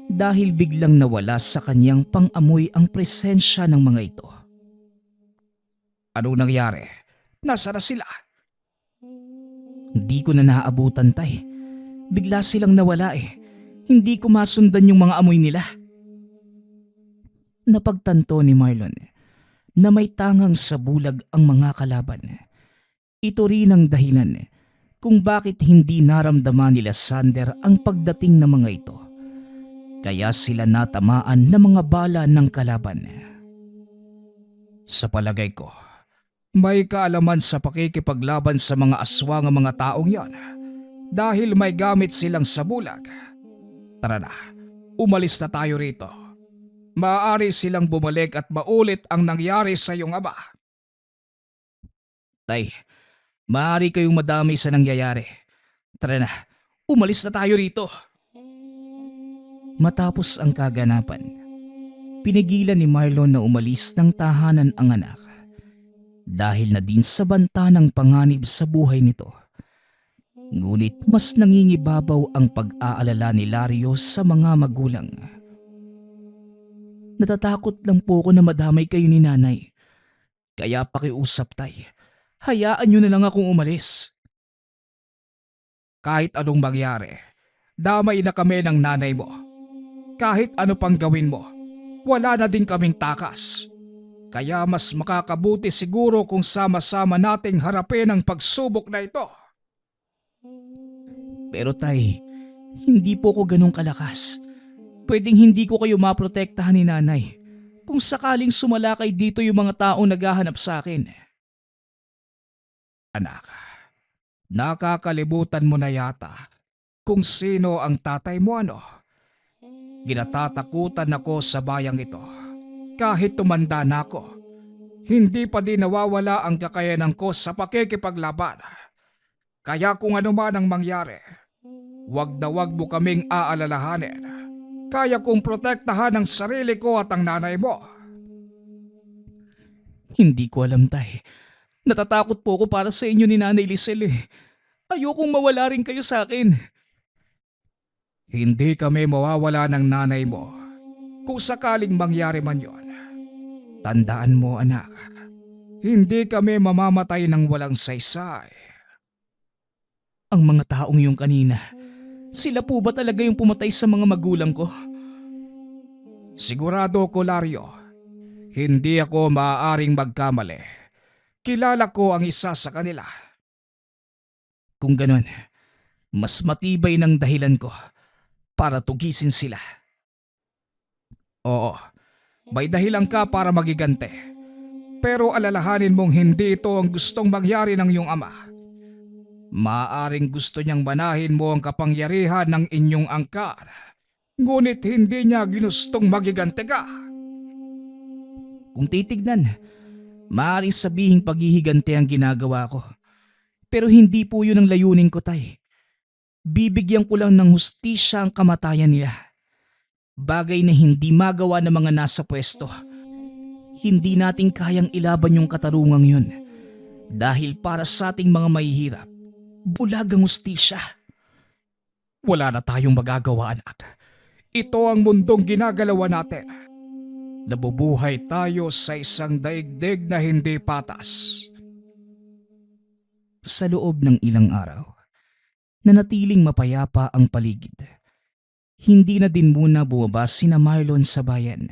Dahil biglang nawala sa kanyang pang-amoy ang presensya ng mga ito. Anong nangyari? Nasaan na sila? Hindi ko na naaabutan, tay. Bigla silang nawala Hindi ko masundan yung mga amoy nila. Napagtanto ni Marlon na may tangang sa bulag ang mga kalaban. Ito rin ang dahilan kung bakit hindi naramdaman nila Sander ang pagdating ng mga ito. Kaya sila natamaan ng mga bala ng kalaban. Sa palagay ko, may kaalaman sa pakikipaglaban sa mga aswang ang mga taong yon dahil may gamit silang sabulag. Tara na, umalis na tayo rito. maaari silang bumalik at maulit ang nangyari sa iyong ama. Tay, maaari kayong madamay sa nangyayari. Tara na, umalis na tayo rito. Matapos ang kaganapan, pinigilan ni Marlon na umalis ng tahanan ang anak dahil na din sa banta ng panganib sa buhay nito. Ngunit mas nangingibabaw ang pag-aalala ni Lario sa mga magulang. Natatakot lang po ako na madamay kayo ni nanay. Kaya pakiusap, tay. Hayaan nyo na lang akong umalis. Kahit anong mangyari, damay na kami ng nanay mo. Kahit ano pang gawin mo, wala na din kaming takas. Kaya mas makakabuti siguro kung sama-sama nating harapin ang pagsubok na ito. Pero tay, hindi po ko ganun kalakas. Pwedeng hindi ko kayo maprotektahan ni nanay kung sakaling sumalakay dito yung mga taong naghahanap sa akin. Anak, nakakalimutan mo na yata kung sino ang tatay mo, ano? Ginatatakutan ako sa bayang ito. Kahit tumanda na ako, hindi pa din nawawala ang kakayanan ko sa pakikipaglaban. Kaya kung ano man ang mangyari, wag na wag mo kaming aalalahanin. Kaya kong protektahan ang sarili ko at ang nanay mo. Hindi ko alam, tay. Natatakot po ako para sa inyo ni Nanay Lisel eh. Ayokong mawala rin kayo sa akin. Hindi kami mawawala ng nanay mo kung sakaling mangyari man yon. Tandaan mo, anak, hindi kami mamamatay ng walang saysay. Ang mga taong yung kanina, sila po ba talaga yung pumatay sa mga magulang ko? Sigurado ko, Lario, hindi ako maaaring magkamali. Kilala ko ang isa sa kanila. Kung ganon, mas matibay ng dahilan ko para tugisin sila. Oo, may dahilan ka para magigante. Pero alalahanin mong hindi ito ang gustong mangyari ng iyong ama. Maaaring gusto niyang manahin mo ang kapangyarihan ng inyong angkan. Ngunit hindi niya ginustong magigante ka. Kung titignan, maaaring sabihing paghihigante ang ginagawa ko. Pero hindi po yun ang layunin ko, tay. Bibigyan ko lang ng hustisya ang kamatayan nila. Bagay na hindi magawa ng mga nasa pwesto. Hindi natin kayang ilaban yung katarungang yun. Dahil para sa ating mga mahihirap, bulag ang hustisya. Wala na tayong magagawa, anak. Ito ang mundong ginagalawan natin. Nabubuhay tayo sa isang daigdig na hindi patas. Sa loob ng ilang araw, nanatiling mapayapa ang paligid. Hindi na din muna bumaba sina Marlon sa bayan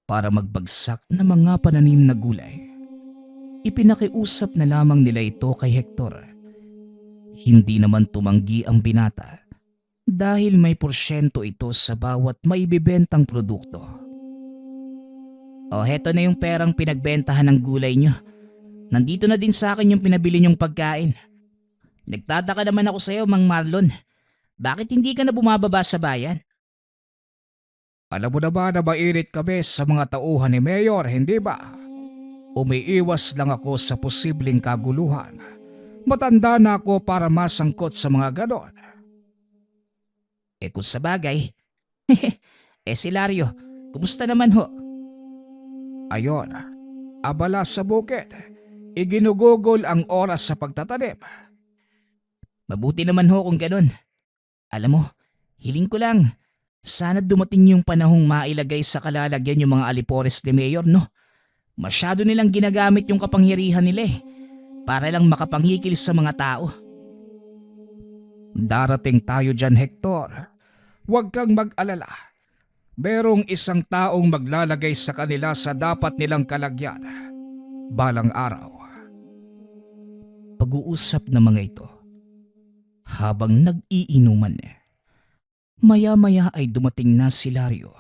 para magbagsak ng mga pananim na gulay. Ipinakiusap na lamang nila ito kay Hector. Hindi naman tumanggi ang binata dahil may porsyento ito sa bawat maibibentang produkto. O heto na yung perang pinagbentahan ng gulay nyo. Nandito na din sa akin yung pinabili nyong pagkain. Nagtataka naman ako sa'yo, Mang Marlon. Bakit hindi ka na bumababa sa bayan? Alam mo na ba na mainit kami sa mga tauhan ni Mayor, hindi ba? Umiiwas lang ako sa posibleng kaguluhan. Matanda na ako para masangkot sa mga ganon. Kung sa bagay. Si Lario, kumusta naman ho? Ayon, abala sa bukid. Iginugugol ang oras sa pagtatanim. Mabuti naman ho kung ganun. Alam mo, hiling ko lang. Sana dumating yung panahong mailagay sa kalalagyan yung mga alipores ni Mayor, no? Masyado nilang ginagamit yung kapangyarihan nila para lang makapangikil sa mga tao. Darating tayo dyan, Hector. Huwag kang mag-alala. Merong isang taong maglalagay sa kanila sa dapat nilang kalagyan. Balang araw. Pag-uusap ng mga ito habang nag-iinuman. Maya-maya ay dumating na si Lario.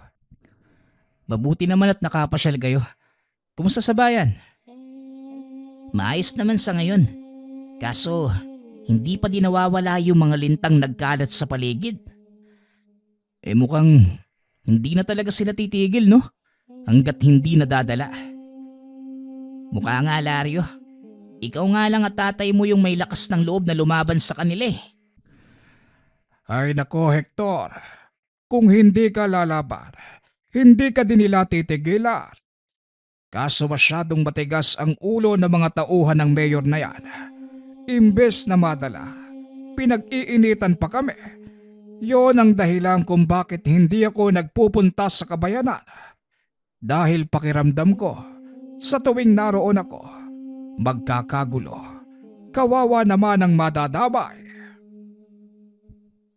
Mabuti naman at nakapasyal kayo. Kumusta sa bayan? Maayos naman sa ngayon. Kaso, hindi pa din nawawala yung mga lintang nagkalat sa paligid. Mukhang hindi na talaga sila titigil, no? hanggat hindi nadadala. Mukha nga, Lario. Ikaw nga lang at tatay mo yung may lakas ng loob na lumaban sa kanila eh. Ay nako, Hector. Kung hindi ka lalaban, hindi ka din nila titigilan. Kaso masyadong matigas ang ulo ng mga tauhan ng mayor na yan. Imbes na madala, pinag-iinitan pa kami. Yon ang dahilan kung bakit hindi ako nagpupunta sa kabayanan. Dahil pakiramdam ko, sa tuwing naroon ako, magkakagulo. Kawawa naman ang madadamay.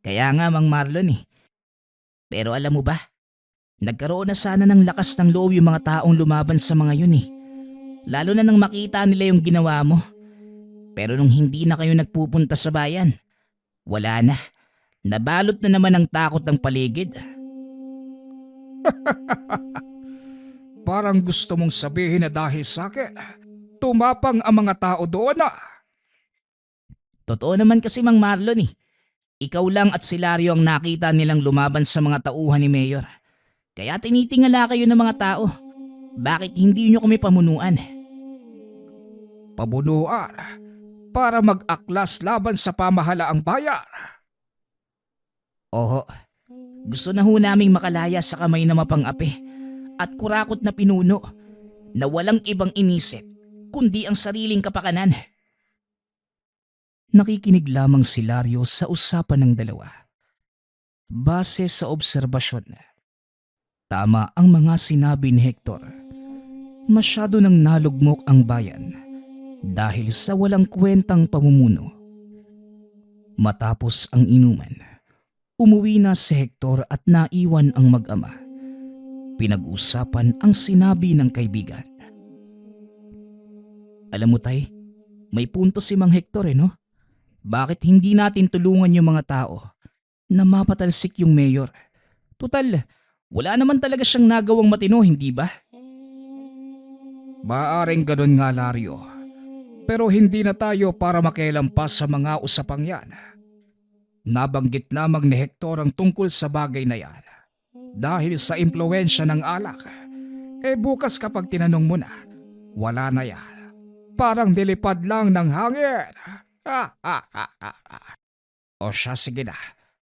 Kaya nga, Mang Marlon eh. Pero alam mo ba, nagkaroon na sana ng lakas ng loob yung mga taong lumaban sa mga yun eh. Lalo na nang makita nila yung ginawa mo. Pero nung hindi na kayo nagpupunta sa bayan, wala na. Nabalot na naman ang takot ng paligid. Parang gusto mong sabihin na dahil sa akin, tumapang ang mga tao doon na. Totoo naman kasi, Mang Marlon eh. Ikaw lang at si Lario ang nakita nilang lumaban sa mga tauhan ni Mayor. Kaya tinitingala kayo ng mga tao. Bakit hindi nyo kami pamunuan? Pabunuan para mag-aklas laban sa pamahalaang bayan. Oho, gusto na ho naming makalaya sa kamay na mapang-api at kurakot na pinuno na walang ibang inisip kundi ang sariling kapakanan. Nakikinig lamang si Lario sa usapan ng dalawa. Base sa obserbasyon, tama ang mga sinabi ni Hector. Masyado nang nalugmok ang bayan dahil sa walang kwentang pamumuno. Matapos ang inuman, umuwi na si Hector at naiwan ang mag-ama. Pinag-usapan ang sinabi ng kaibigan. Alam mo tay, may punto si Mang Hector no? Bakit hindi natin tulungan yung mga tao na mapatalsik yung mayor? Tutal, wala naman talaga siyang nagawang matino, hindi ba? Maaring ganun nga, Lario. Pero hindi na tayo para makialampas sa mga usapang yan. Nabanggit lamang ni Hector ang tungkol sa bagay na yan. Dahil sa impluensya ng alak, bukas kapag tinanong mo na, wala na yan. Parang nilipad lang ng hangin. O siya, sige na.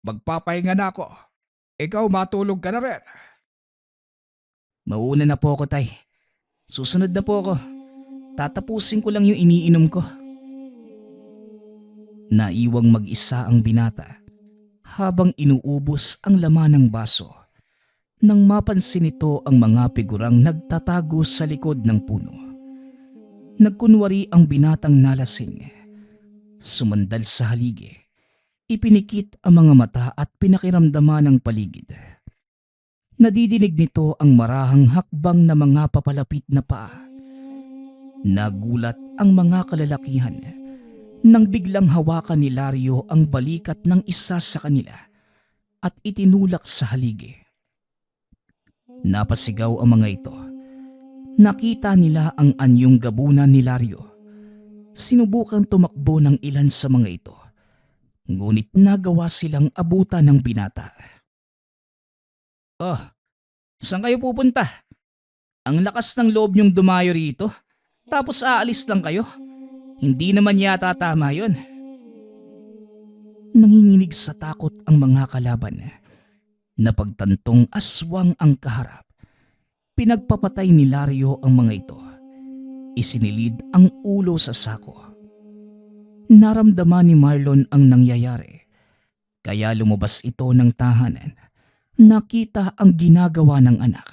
Magpapahinga na ako. Ikaw matulog ka na rin. Mauna na po ako tay. Susunod na po ako. Tatapusin ko lang yung iniinom ko. Naiwang mag-isa ang binata habang inuubos ang laman ng baso nang mapansin nito ang mga figurang nagtatago sa likod ng puno. Nagkunwari ang binatang nalasing. Sumandal sa haligi. Ipinikit ang mga mata at pinakiramdaman ng paligid. Nadidinig nito ang marahang hakbang na mga papalapit na paa. Nagulat ang mga kalalakihan nang biglang hawakan ni Lario ang balikat ng isa sa kanila at itinulak sa haligi. Napasigaw ang mga ito. Nakita nila ang anyong gabunan ni Lario. Sinubukan tumakbo ng ilan sa mga ito. Ngunit nagawa silang abutan ng binata. Oh, saan kayo pupunta? Ang lakas ng loob niyong dumayo rito, tapos aalis lang kayo? Hindi naman yata tama yon. Nanginginig sa takot ang mga kalaban. Napagtantong aswang ang kaharap. Pinagpapatay ni Lario ang mga ito. Isinilid ang ulo sa sako. Naramdaman ni Marlon ang nangyayari. Kaya lumabas ito ng tahanan. Nakita ang ginagawa ng anak.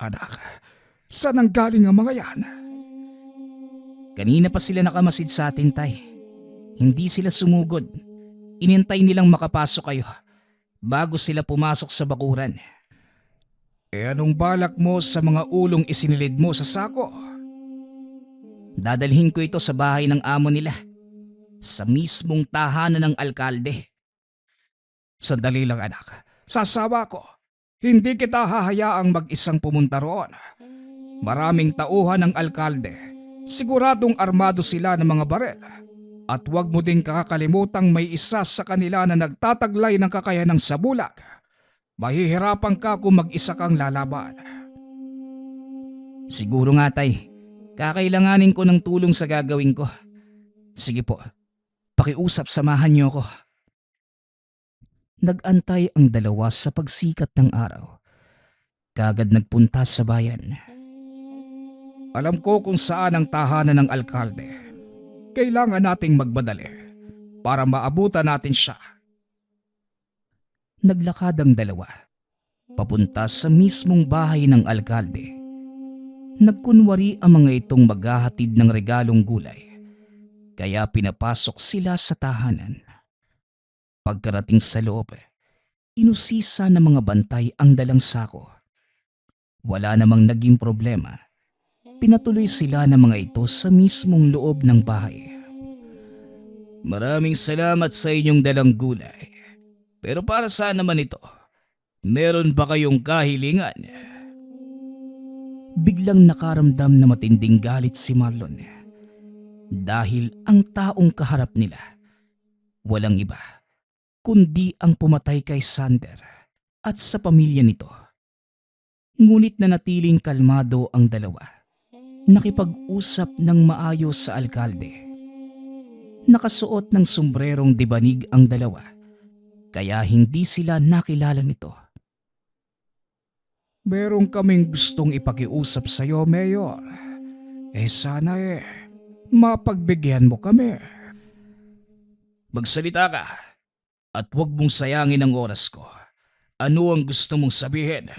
Anak, saan ang galing ang mga yan? Kanina pa sila nakamasid sa atin, tay. Hindi sila sumugod. Inintay nilang makapasok kayo bago sila pumasok sa bakuran. Anong balak mo sa mga ulong isinilid mo sa sako? Dadalhin ko ito sa bahay ng amo nila. Sa mismong tahanan ng alkalde. Sandali lang, anak. Sasawa ko. Hindi kita hahayaang mag-isang pumunta roon. Maraming tauhan ng alkalde. Siguradong armado sila ng mga barel. At huwag mo ding kakakalimutang may isa sa kanila na nagtataglay ng kakayanang sa bulag. Mahihirapan ka kung mag-isa kang lalaban. Siguro nga tay, kakailanganin ko ng tulong sa gagawin ko. Sige po, pakiusap samahan niyo ako. Nag-antay ang dalawa sa pagsikat ng araw. Kagad nagpunta sa bayan. Alam ko kung saan ang tahanan ng alkalde. Kailangan nating magmadali para maabutan natin siya. Naglakad ang dalawa, papunta sa mismong bahay ng alkalde. Nagkunwari ang mga itong maghahatid ng regalong gulay, kaya pinapasok sila sa tahanan. Pagkarating sa loob, inusisa ng mga bantay ang dalang sako. Wala namang naging problema. Pinatuloy sila ng mga ito sa mismong loob ng bahay. Maraming salamat sa inyong dalang gulay. Pero para saan naman ito? Meron ba kayong kahilingan? Biglang nakaramdam na matinding galit si Marlon. Dahil ang taong kaharap nila, walang iba, kundi ang pumatay kay Sander at sa pamilya nito. Ngunit nanatiling kalmado ang dalawa. Nakipag-usap ng maayos sa alkalde. Nakasuot ng sombrerong dibanig ang dalawa, kaya hindi sila nakilala nito. Meron kaming gustong ipakiusap sa iyo, Mayor. Sana mapagbigyan mo kami. Magsalita ka at huwag mong sayangin ang oras ko. Ano ang gusto mong sabihin?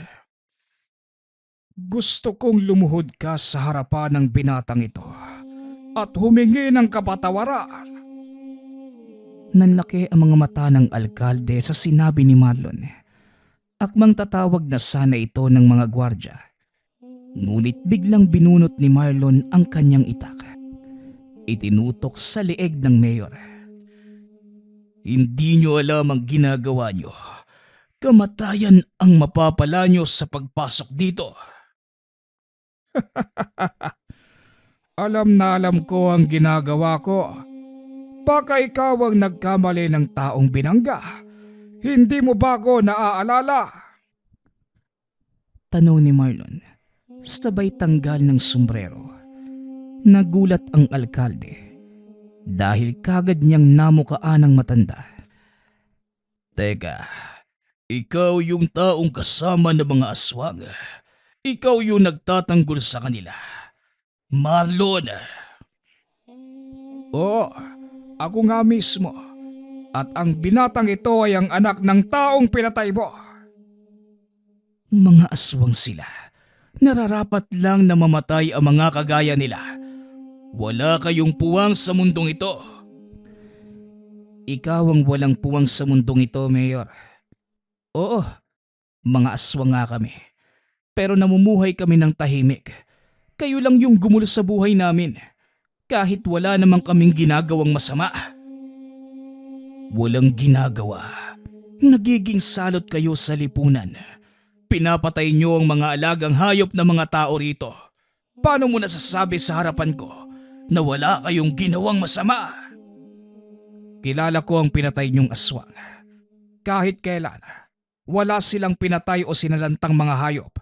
Gusto kong lumuhod ka sa harapan ng binatang ito at humingi ng kapatawaran. Nanlaki ang mga mata ng alkalde sa sinabi ni Marlon. Akmang tatawag na sana ito ng mga gwardya. Ngunit biglang binunot ni Marlon ang kanyang itak. Itinutok sa leeg ng mayor. Hindi nyo alam ang ginagawa nyo. Kamatayan ang mapapala nyo sa pagpasok dito. Alam na alam ko ang ginagawa ko. Baka ikaw ang nagkamali ng taong binangga. Hindi mo ba ako naaalala? Tanong ni Marlon, sabay tanggal ng sombrero. Nagulat ang alkalde dahil kagad niyang namukaan ng matanda. Teka, ikaw yung taong kasama ng mga aswang. Ikaw yung nagtatanggol sa kanila. Marlon! Oo, ako nga mismo. At ang binatang ito ay ang anak ng taong pinatay mo. Mga aswang sila. Nararapat lang na mamatay ang mga kagaya nila. Wala kayong puwang sa mundong ito. Ikaw ang walang puwang sa mundong ito, Mayor. Oo, mga aswang nga kami. Pero namumuhay kami ng tahimik. Kayo lang yung gumulo sa buhay namin. Kahit wala namang kaming ginagawang masama. Walang ginagawa. Nagiging salot kayo sa lipunan. Pinapatay niyo ang mga alagang hayop na mga tao rito. Paano mo nasasabi sa harapan ko na wala kayong ginawang masama? Kilala ko ang pinatay niyong aswang. Kahit kailan, wala silang pinatay o sinalantang mga hayop.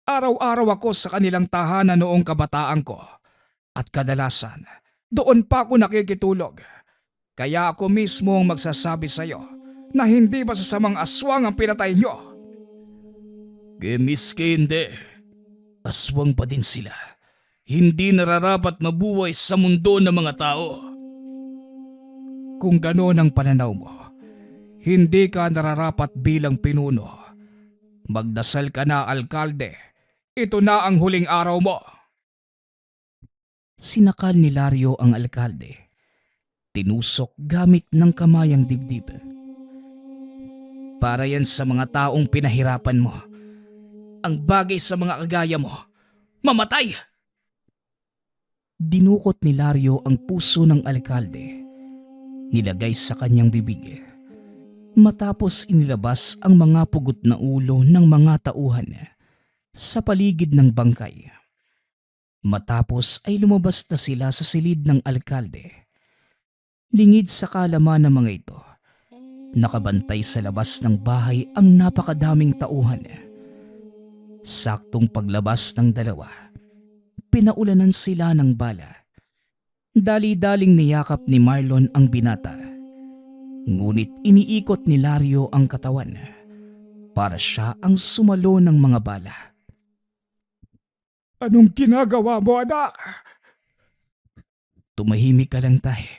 Araw-araw ako sa kanilang tahanan noong kabataan ko. At kadalasan, doon pa ako nakikitulog. Kaya ako mismo ang magsasabi sa iyo na hindi masasamang aswang ang pinatay niyo. Miski hindi. Aswang pa din sila. Hindi nararapat mabuhay sa mundo ng mga tao. Kung gano'n ang pananaw mo, hindi ka nararapat bilang pinuno. Magdasal ka na, alkalde. Ito na ang huling araw mo. Sinakal ni Lario ang alkalde. Tinusok gamit ng kamay ang dibdib. Para yan sa mga taong pinahirapan mo. Ang bagay sa mga kagaya mo, mamatay! Dinukot ni Lario ang puso ng alkalde. Nilagay sa kanyang bibig. Matapos inilabas ang mga pugot na ulo ng mga tauhan sa paligid ng bangkay. Matapos ay lumabas na sila sa silid ng alkalde. Lingid sa kalaman ng mga ito, Nakabantay sa labas ng bahay ang napakadaming tauhan. Saktong paglabas ng dalawa, pinaulanan sila ng bala. Dali-daling niyakap ni Marlon ang binata. Ngunit iniikot ni Lario ang katawan para siya ang sumalo ng mga bala. Anong ginagawa mo, anak? Tumahimik ka lang, tay.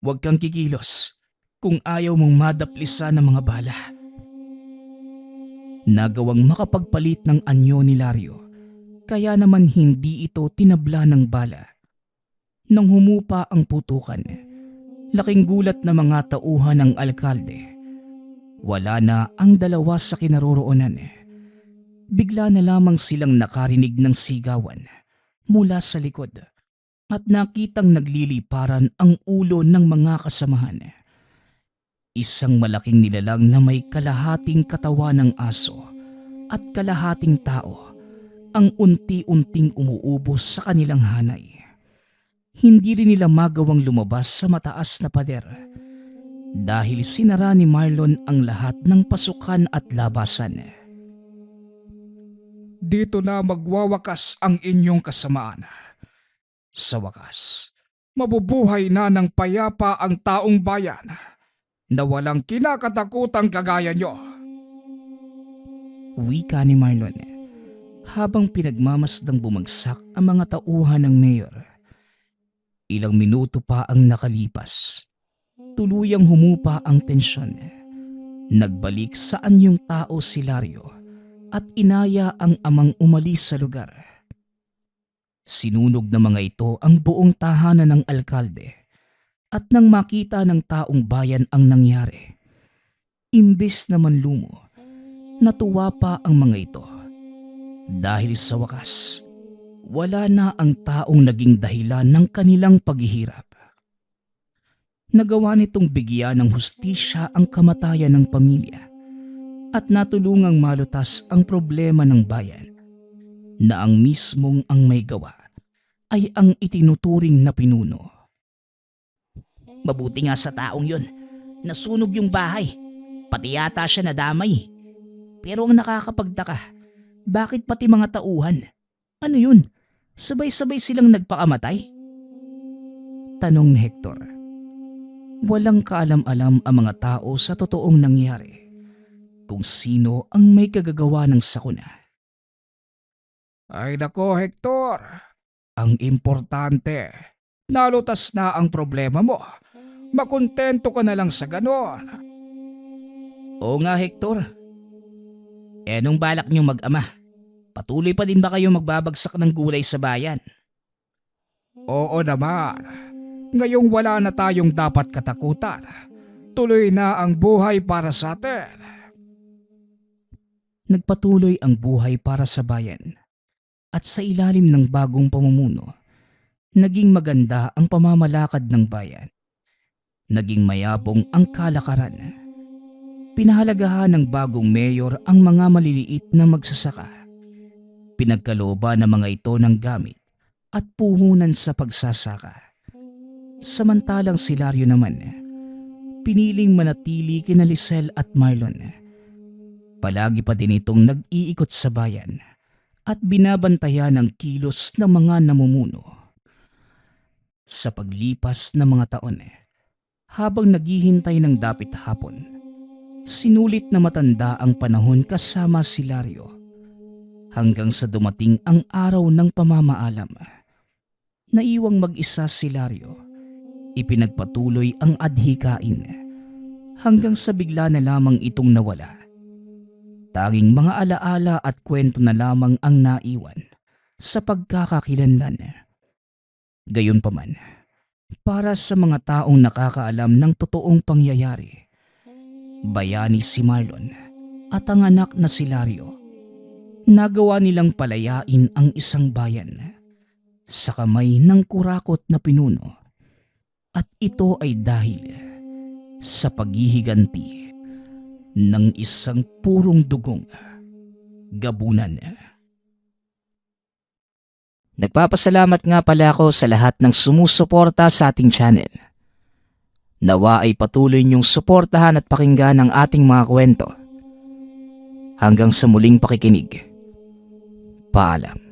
Huwag kang kikilos kung ayaw mong madaplisan ng mga bala. Nagawang makapagpalit ng anyo ni Lario, kaya naman hindi ito tinabla ng bala. Nang humupa ang putukan, laking gulat na mga tauhan ng alkalde. Wala na ang dalawa sa kinaroroonan. Bigla na lamang silang nakarinig ng sigawan mula sa likod at nakitang nagliliparan ang ulo ng mga kasamahan. Isang malaking nilalang na may kalahating katawan ng aso at kalahating tao ang unti-unting umuubos sa kanilang hanay. Hindi rin nila magawang lumabas sa mataas na pader dahil sinara ni Marlon ang lahat ng pasukan at labasan. Dito na magwawakas ang inyong kasamaan. Sa wakas, mabubuhay na ng payapa ang taong bayan na walang kinakatakutang kagaya nyo. Wika ni Marlon habang pinagmamasdang bumagsak ang mga tauhan ng mayor. Ilang minuto pa ang nakalipas. Tuluyang humupa ang tensyon. Nagbalik sa anyong tao si Lario at inaya ang amang umalis sa lugar. Sinunog na mga ito ang buong tahanan ng alkalde at nang makita ng taong bayan ang nangyari, imbes na manlumo, natuwa pa ang mga ito. Dahil sa wakas, wala na ang taong naging dahilan ng kanilang paghihirap. Nagawa nitong bigyan ng hustisya ang kamatayan ng pamilya at natulungang malutas ang problema ng bayan na ang mismong ang may gawa ay ang itinuturing na pinuno. Mabuti nga sa taong yun. Nasunog yung bahay. Pati yata siya nadamay. Pero ang nakakapagtaka, bakit pati mga tauhan? Ano yun? Sabay-sabay silang nagpakamatay? Tanong ni Hector. Walang kaalam-alam ang mga tao sa totoong nangyari kung sino ang may kagagawa ng sakuna. Ay nako, Hector. Ang importante, nalutas na ang problema mo. Makontento ka na lang sa ganon. Oo nga, Hector. Nung balak niyong mag-ama, patuloy pa din ba kayo magbabagsak ng gulay sa bayan? Oo naman. Ngayong wala na tayong dapat katakutan. Tuloy na ang buhay para sa atin. Nagpatuloy ang buhay para sa bayan at sa ilalim ng bagong pamumuno, naging maganda ang pamamalakad ng bayan. Naging mayabong ang kalakaran. Pinahalagahan ng bagong mayor ang mga maliliit na magsasaka. Pinagkalooban ng mga ito ng gamit at puhunan sa pagsasaka. Samantalang si Lario naman, piniling manatili kina Lisel at Marlon. Palagi pa din itong nag-iikot sa bayan at binabantayan ang kilos ng mga namumuno. Sa paglipas ng mga taon, habang naghihintay ng dapit hapon, sinulit na matanda ang panahon kasama si Lario hanggang sa dumating ang araw ng pamamaalam. Naiwang mag-isa si Lario. Ipinagpatuloy ang adhikain hanggang sa bigla na lamang itong nawala. Tanging mga alaala at kwento na lamang ang naiwan sa pagkakakilanlan. Gayunpaman, para sa mga taong nakakaalam ng totoong pangyayari, bayani si Marlon at ang anak na si Lario, nagawa nilang palayain ang isang bayan sa kamay ng kurakot na pinuno. At ito ay dahil sa paghihiganti ng isang purong dugong gabunan. Nagpapasalamat nga pala ako sa lahat ng sumusuporta sa ating channel. Nawa ay patuloy niyong suportahan at pakinggan ang ating mga kwento. Hanggang sa muling pakikinig. Paalam.